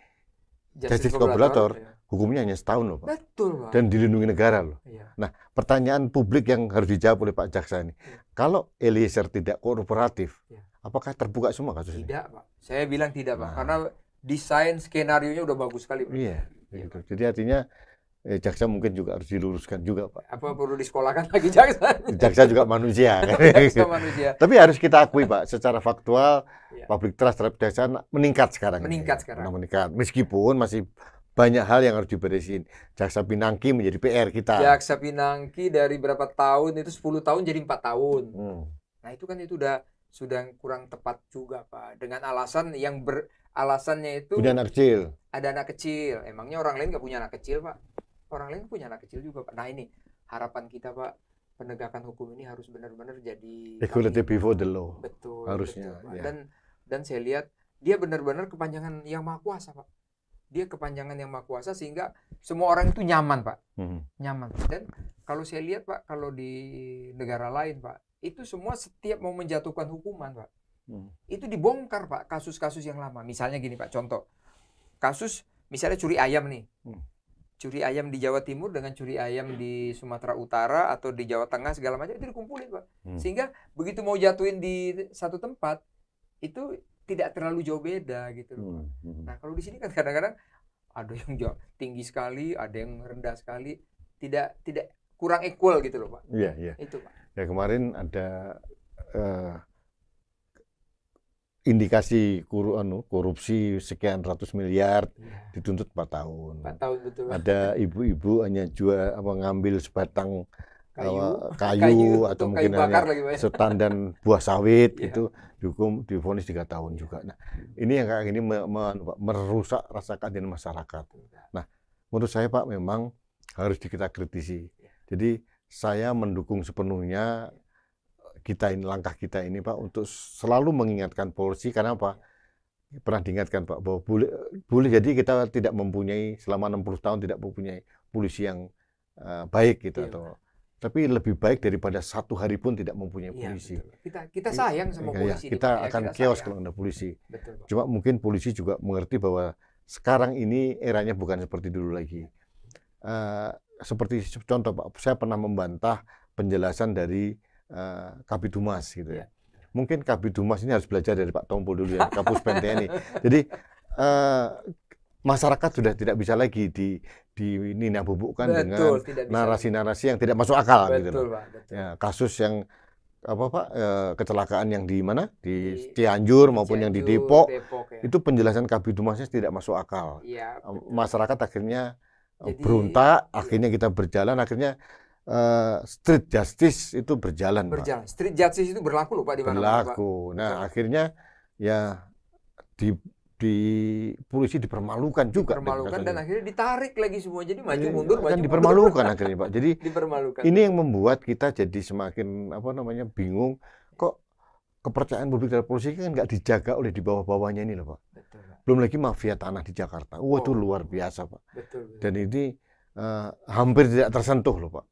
justice kolaborator, hukumnya hanya setahun loh, Pak. Betul, Pak. Dan dilindungi negara loh. Nah, pertanyaan publik yang harus dijawab oleh Pak Jaksa ini, kalau Eliezer tidak kooperatif, apakah terbuka semua kasus ini? Tidak, Pak. Saya bilang tidak, Pak. Karena desain skenarionya udah bagus sekali, Pak. Iya, gitu. Jadi artinya jaksa mungkin juga harus diluruskan juga, Pak. Apa perlu disekolahkan lagi jaksa? Jaksa juga manusia. Jaksa manusia. Tapi harus kita akui, Pak, secara faktual public trust terhadap jaksa meningkat sekarang. Meningkat. Meskipun masih banyak hal yang harus diberesin. Jaksa Pinangki menjadi PR kita. Jaksa Pinangki dari berapa tahun itu 10 tahun jadi 4 tahun. Nah, itu kan sudah kurang tepat juga, Pak. Dengan alasan yang alasannya itu punya anak kecil. Ada anak kecil. Emangnya orang lain nggak punya anak kecil, Pak? Orang lain punya anak kecil juga, Pak. Nah, ini harapan kita, Pak, penegakan hukum ini harus benar-benar jadi equality before the law. Betul. Harusnya. Betul, Pak. Dan saya lihat dia benar-benar kepanjangan Yang Maha Kuasa, Pak. Dia kepanjangan Yang Maha Kuasa sehingga semua orang itu nyaman, Pak. Nyaman. Dan kalau saya lihat, Pak, kalau di negara lain, Pak, itu semua setiap mau menjatuhkan hukuman, Pak, itu dibongkar, Pak, kasus-kasus yang lama. Misalnya gini, Pak, contoh kasus misalnya curi ayam nih, curi ayam di Jawa Timur dengan curi ayam di Sumatera Utara atau di Jawa Tengah segala macam itu dikumpulin, Pak, sehingga begitu mau jatuhin di satu tempat itu tidak terlalu jauh beda gitu loh. Nah, kalau di sini kan kadang-kadang ada yang tinggi sekali, ada yang rendah sekali, tidak kurang equal gitu loh, Pak. Iya. Itu, Pak. Ya, kemarin ada indikasi korupsi sekian ratus miliar, dituntut 4 tahun. 4 tahun, betul. Ada ibu-ibu hanya ngambil sebatang kayu atau mungkin hanya setan dan buah sawit itu divonis 3 tahun juga. Nah, ini yang kayak gini merusak rasa keadilan masyarakat. Nah, menurut saya, Pak, memang harus kita kritisi. Jadi saya mendukung sepenuhnya langkah kita ini, Pak, untuk selalu mengingatkan polisi. Karena apa? Pernah diingatkan, Pak, bahwa boleh jadi kita tidak mempunyai selama 60 tahun tidak mempunyai polisi yang baik gitu, tapi lebih baik daripada 1 hari pun tidak mempunyai polisi. Kita sayang sama polisi. Kita akan chaos kalau ada polisi. Betul, Pak. Cuma mungkin polisi juga mengerti bahwa sekarang ini eranya bukan seperti dulu lagi. Seperti contoh, Pak, saya pernah membantah penjelasan dari Kabid Humas gitu ya. Mungkin Kabid Humas ini harus belajar dari Pak Tompo dulu ya, Kapus Pen TNI. Jadi masyarakat sudah tidak bisa lagi dinabubukkan dengan narasi-narasi yang tidak masuk akal. Betul, gitu. Pak, betul. Ya, kasus yang Pak, kecelakaan yang di mana? Di Cianjur maupun yang di Depok ya. Itu penjelasan Kabid Humasnya tidak masuk akal. Ya, masyarakat akhirnya berontak, akhirnya kita berjalan, akhirnya street justice itu berjalan. Pak. Street justice itu berlaku loh, Pak, di mana? Berlaku. Nah, akhirnya ya di polisi dipermalukan juga. Dipermalukan dan akhirnya ditarik lagi semua. Jadi maju mundur, kan dipermalukan akhirnya, Pak. Jadi dipermalukan. Ini yang membuat kita jadi semakin bingung. Kok kepercayaan publik terhadap polisi kan nggak dijaga oleh di bawah-bawahnya ini loh, Pak. Betul, Pak. Belum lagi mafia tanah di Jakarta. Itu luar biasa, Pak. Betul. Dan ini hampir tidak tersentuh loh, Pak.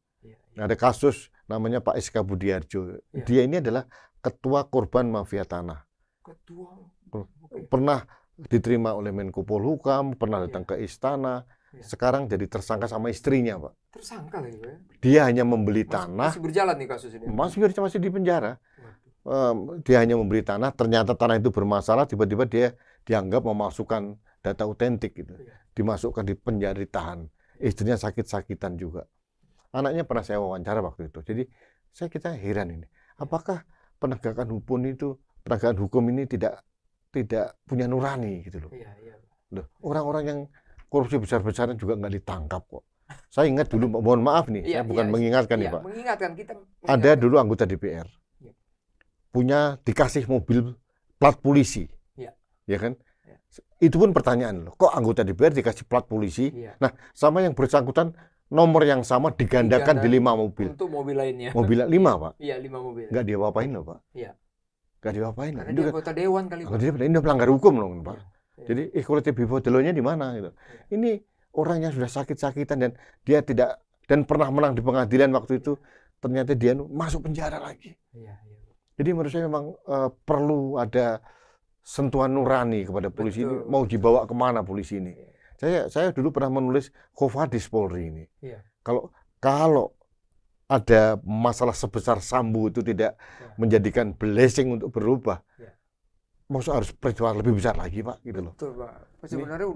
Ada kasus namanya Pak SK Budiarjo. Dia ini adalah ketua korban mafia tanah. Pernah diterima oleh Menko Polhukam, pernah datang ke istana. sekarang jadi tersangka sama istrinya, Pak. Tersangka lagi, Pak. Dia hanya membeli tanah. Masih berjalan nih kasus ini. Masih di penjara. Dia hanya membeli tanah, ternyata tanah itu bermasalah, tiba-tiba dia dianggap memasukkan data otentik gitu. Dimasukkan di penjara, ditahan. Istrinya sakit-sakitan juga. Anaknya pernah saya wawancara waktu itu. Jadi kita heran ini. Apakah penegakan hukum ini tidak punya nurani gitu loh. Loh, orang-orang yang korupsi besar-besaran juga nggak ditangkap kok. Saya ingat dulu, mohon maaf nih, saya bukan mengingatkan nih Pak. Ada dulu anggota DPR, dikasih mobil plat polisi, ya kan? Itu pun pertanyaan loh, kok anggota DPR dikasih plat polisi? Nah, sama yang bersangkutan nomor yang sama digandakan di 5 mobil. Untuk mobil lainnya. Mobil 5 Pak. Iya, 5 mobil. Nggak diapa-apain loh Pak. Iya. Nggak diapa-apain. Karena dia anggota dewan kali Pak. Ini melanggar hukum loh Pak. Jadi equality before the law-nya di mana gitu. Ini orang yang sudah sakit-sakitan dan dia tidak dan pernah menang di pengadilan waktu itu, ternyata dia masuk penjara lagi. Jadi menurut saya memang perlu ada sentuhan nurani kepada polisi ini. Mau dibawa kemana polisi ini? Saya dulu pernah menulis Qofadis Polri ini. Kalau ada masalah sebesar Sambo itu tidak menjadikan blessing untuk berubah, maksud harus peristiwa lebih besar lagi Pak, gitu loh. Betul Pak. Sebenarnya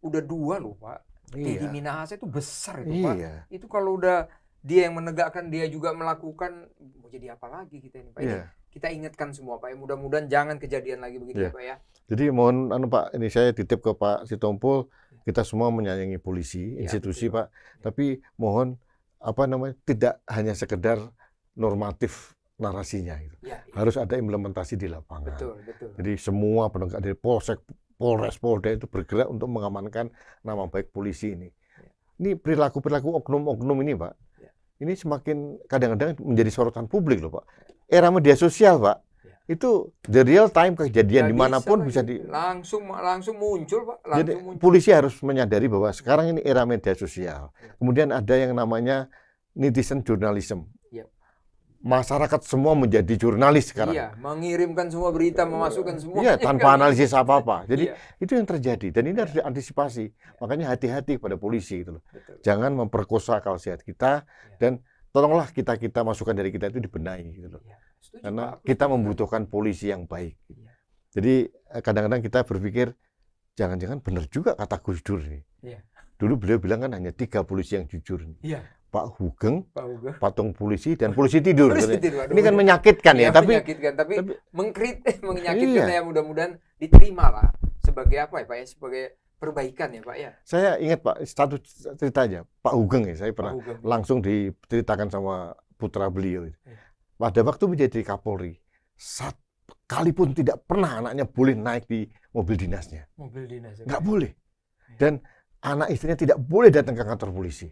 udah 2 loh Pak. Teddy Minahasa itu besar itu Pak. Itu kalau udah dia yang menegakkan, dia juga melakukan, mau jadi apa lagi kita ini Pak? Ini kita ingatkan semua Pak. Mudah-mudahan jangan kejadian lagi begitu ya Pak ya. Jadi mohon Pak, ini saya titip ke Pak Sitompul, kita semua menyayangi polisi, institusi Pak. Tapi mohon tidak hanya sekedar normatif narasinya gitu. Harus ada implementasi di lapangan. Betul. Jadi semua penegak dari Polsek, Polres, Polda itu bergerak untuk mengamankan nama baik polisi ini. Ini perilaku oknum-oknum ini Pak. Ini semakin kadang-kadang menjadi sorotan publik loh Pak. Era media sosial Pak. Itu the real time kejadian dimanapun bisa langsung muncul Pak. Jadi polisi harus menyadari bahwa sekarang ini era media sosial. Kemudian ada yang namanya netizen journalism. Masyarakat semua menjadi jurnalis sekarang. Mengirimkan semua berita, memasukkan semua. Tanpa analisis apa-apa. Jadi itu yang terjadi dan ini harus diantisipasi. Makanya hati-hati pada polisi gitu loh. Jangan memperkosa akal sehat kita dan tolonglah kita masukan dari kita itu dibenahi gitu loh. Karena kita membutuhkan polisi yang baik. Jadi kadang-kadang kita berpikir jangan-jangan benar juga kata Gus Dur ini. Dulu beliau bilang kan hanya 3 polisi yang jujur. Pak Hugeng, patung polisi, dan polisi tidur. Ini kan menyakitkan ya, tapi menyakitkan ya, mudah-mudahan diterima lah sebagai apa ya Pak ya, sebagai perbaikan ya Pak ya. Saya ingat Pak, satu cerita aja, Pak Hugeng ya, saya pernah langsung diceritakan sama putra beliau. Pada waktu menjadi Kapolri, sekalipun tidak pernah anaknya boleh naik di mobil dinasnya. Nggak boleh. Dan anak istrinya tidak boleh datang ke kantor polisi.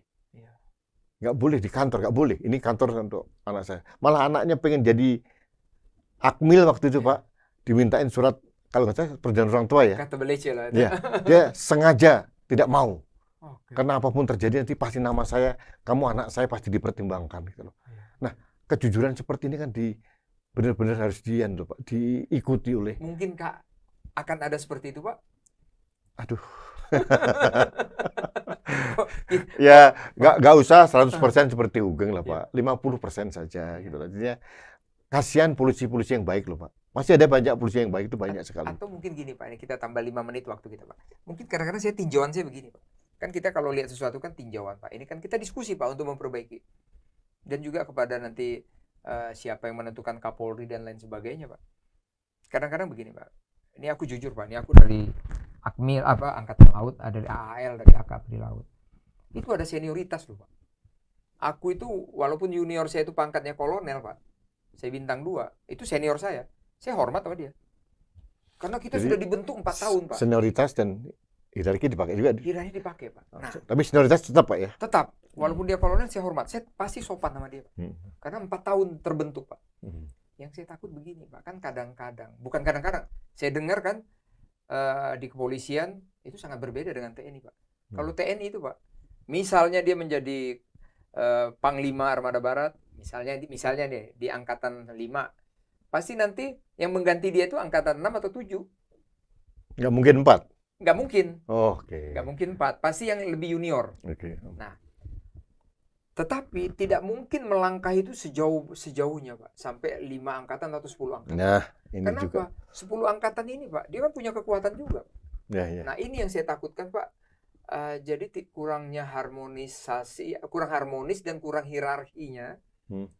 Nggak boleh di kantor, nggak boleh. Ini kantor untuk anak saya. Malah anaknya pengen jadi akmil waktu itu Pak, dimintain surat, kalau nggak salah perjanjian orang tua ya. Kata belece lah. Dia sengaja tidak mau. Karena apapun terjadi nanti pasti nama saya, kamu anak saya pasti dipertimbangkan gitu loh. Nah, kejujuran seperti ini kan benar-benar harus diikuti oleh. Mungkin Kak akan ada seperti itu Pak? Aduh. Ya nggak usah 100% seperti Hugeng lah Pak, 50% saja gitu. Artinya kasihan polisi-polisi yang baik loh Pak. Masih ada banyak polisi yang baik itu banyak sekali. Atau mungkin gini Pak, ini kita tambah 5 menit waktu kita Pak. Mungkin kadang-kadang tinjauan saya begini Pak. Kan kita kalau lihat sesuatu kan tinjauan Pak. Ini kan kita diskusi Pak untuk memperbaiki. Dan juga kepada nanti siapa yang menentukan Kapolri dan lain sebagainya Pak. Kadang-kadang begini Pak. Ini aku jujur Pak, ini aku dari Akmil Angkatan Laut, ada dari AAL, dari AKAP di Laut. Itu ada senioritas loh Pak. Aku itu walaupun junior saya itu pangkatnya kolonel Pak, saya bintang 2, itu senior saya hormat sama dia. Karena kita sudah dibentuk 4 tahun Pak. Senioritas dan hierarki dipakai juga. Hierarki dipakai Pak. Nah, tapi senioritas tetap Pak ya? Tetap. Walaupun dia kolonel saya hormat, saya pasti sopan sama dia Pak. Karena 4 tahun terbentuk Pak. Yang saya takut begini Pak, kan bukan kadang-kadang, saya dengar kan di kepolisian itu sangat berbeda dengan TNI Pak. Kalau TNI itu Pak, misalnya dia menjadi Panglima Armada Barat, misalnya nih di Angkatan 5, pasti nanti yang mengganti dia itu Angkatan 6 atau 7. Nggak mungkin 4. nggak mungkin. Oke. Nggak mungkin 4, pasti yang lebih junior. Oke. Nah, tetapi tidak mungkin melangkah itu sejauhnya, Pak, sampai 5 angkatan atau 10 angkatan. Nah, ini Kenapa? juga. 10 angkatan ini, Pak, dia kan punya kekuatan juga. Ya, ya. Nah, ini yang saya takutkan, Pak. Jadi kurangnya harmonisasi, kurang harmonis dan kurang hierarkinya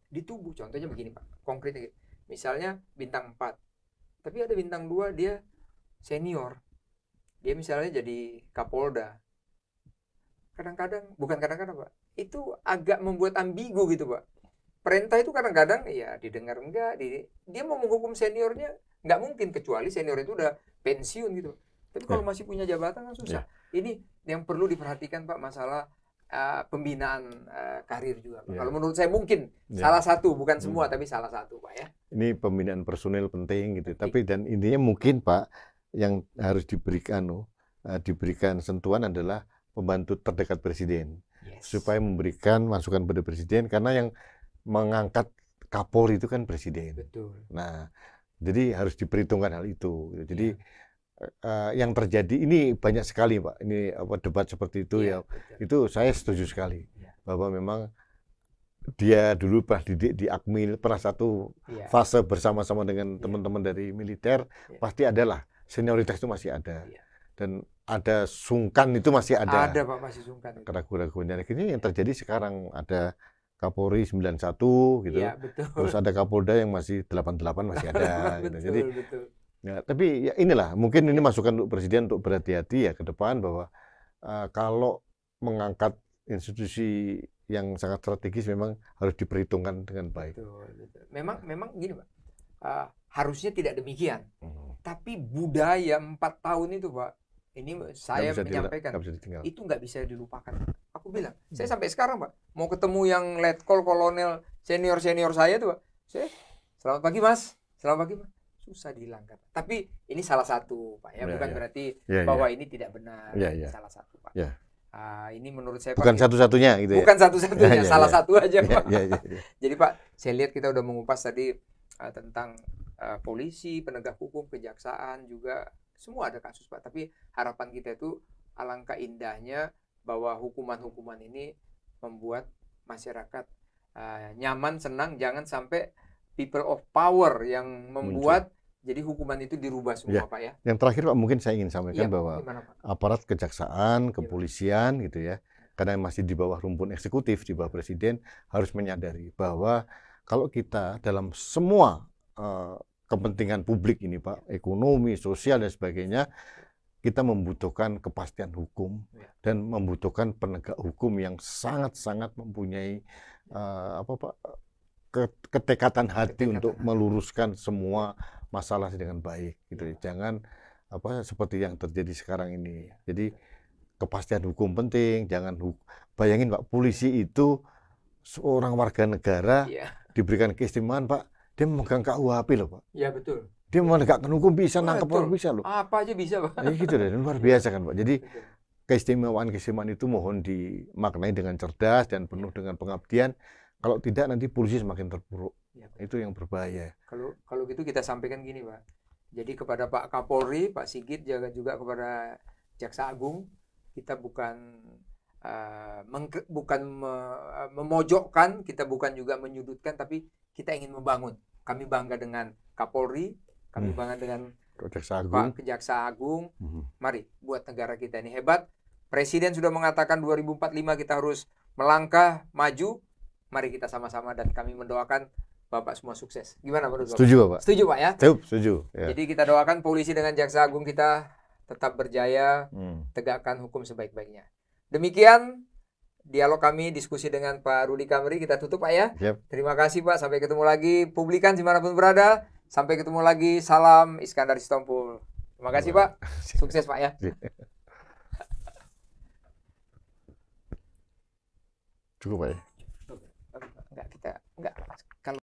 di tubuh. Contohnya begini, Pak, konkretnya gitu. Misalnya bintang 4, tapi ada bintang 2 dia senior. Dia misalnya jadi Kapolda. Bukan kadang-kadang, Pak, itu agak membuat ambigu gitu, Pak. Perintah itu kadang-kadang ya didengar enggak, dia mau menghukum seniornya nggak mungkin, kecuali senior itu udah pensiun gitu. Tapi kalau masih punya jabatan kan susah. Ini yang perlu diperhatikan, Pak, masalah pembinaan karir juga, Pak. Kalau menurut saya mungkin salah satu, bukan semua, tapi salah satu, Pak, ya. Ini pembinaan personil penting gitu. Tapi dan intinya mungkin, Pak, yang harus diberikan sentuhan adalah pembantu terdekat presiden, supaya memberikan masukan pada presiden, karena yang mengangkat Kapolri itu kan presiden. Betul. Nah, jadi harus diperhitungkan hal itu. Jadi yang terjadi ini banyak sekali, Pak. Ini debat seperti itu ya. Betul. Itu saya setuju sekali bahwa memang dia dulu pernah didik di Akmil, pernah satu fase bersama-sama dengan teman-teman dari militer, pasti adalah senioritas itu masih ada. Dan ada sungkan itu masih ada. Ada, Pak, masih sungkan. Keraguan-keraguannya. Ini yang terjadi sekarang, ada Kapolri 91 gitu. Ya, betul. Terus ada Kapolda yang masih 88 masih ada. Betul, gitu. Jadi betul. Ya, tapi ya inilah mungkin ini masukan untuk presiden untuk berhati-hati ya ke depan, bahwa kalau mengangkat institusi yang sangat strategis memang harus diperhitungkan dengan baik. Betul, betul. Memang gini, Pak. Harusnya tidak demikian. Tapi budaya 4 tahun itu, Pak, ini saya menyampaikan, itu nggak bisa dilupakan. Aku bilang, saya sampai sekarang, Pak, mau ketemu yang letkol, kolonel, senior saya tuh, Pak, saya, selamat pagi, Mas. Selamat pagi, Mas. Susah dihilangkan. Tapi ini salah satu, Pak, ya, bukan berarti bahwa ini tidak benar. Salah satu, Pak. Ini menurut saya, bukan satu-satunya gitu. Bukan satu-satunya, salah satu aja, Pak. Jadi, Pak, saya lihat kita udah mengupas tadi tentang polisi, penegak hukum, kejaksaan juga, semua ada kasus, Pak. Tapi harapan kita itu alangkah indahnya bahwa hukuman-hukuman ini membuat masyarakat nyaman, senang. Jangan sampai people of power yang membuat jadi hukuman itu dirubah semua, Pak, ya. Yang terakhir, Pak, mungkin saya ingin sampaikan bahwa aparat kejaksaan, kepolisian gitu ya, karena masih di bawah rumpun eksekutif, di bawah presiden, harus menyadari bahwa kalau kita dalam semua kepentingan publik ini, Pak, ekonomi, sosial dan sebagainya, kita membutuhkan kepastian hukum dan membutuhkan penegak hukum yang sangat-sangat mempunyai ketekatan hati untuk meluruskan semua masalah dengan baik gitu. Jangan seperti yang terjadi sekarang ini. Jadi kepastian hukum penting, jangan bayangin, Pak, polisi itu seorang warga negara diberikan keistimewaan, Pak, dia memegang KUHP loh, Pak. Iya, betul. Dia menegakkan hukum bisa, nangkep orang bisa loh. Apa aja bisa, Pak. Gitu deh, luar biasa kan, Pak. Jadi keistimewaan itu mohon dimaknai dengan cerdas dan penuh dengan pengabdian. Kalau tidak, nanti polisi semakin terpuruk. Itu yang berbahaya. Kalau gitu kita sampaikan gini, Pak. Jadi kepada Pak Kapolri, Pak Sigit, juga kepada Jaksa Agung, kita bukan memojokkan, kita bukan juga menyudutkan, tapi kita ingin membangun. Kami bangga dengan Kapolri, kami bangga dengan Pak Kejaksa Agung. Mari buat negara kita ini hebat. Presiden sudah mengatakan 2045 kita harus melangkah maju. Mari kita sama-sama, dan kami mendoakan Bapak semua sukses. Gimana menurut Bapak? Setuju, Bapak. Setuju, Pak, ya? Setuju. Ya. Jadi kita doakan polisi dengan Jaksa Agung kita tetap berjaya, tegakkan hukum sebaik-baiknya. Demikian dialog kami, diskusi dengan Pak Rudi Kamri. Kita tutup, Pak, ya. Terima kasih, Pak. Sampai ketemu lagi. Publikan dimanapun berada. Sampai ketemu lagi. Salam Iskandar Sitompul. Terima kasih, Pak. Sukses, Pak, ya. Cukup, Pak, ya.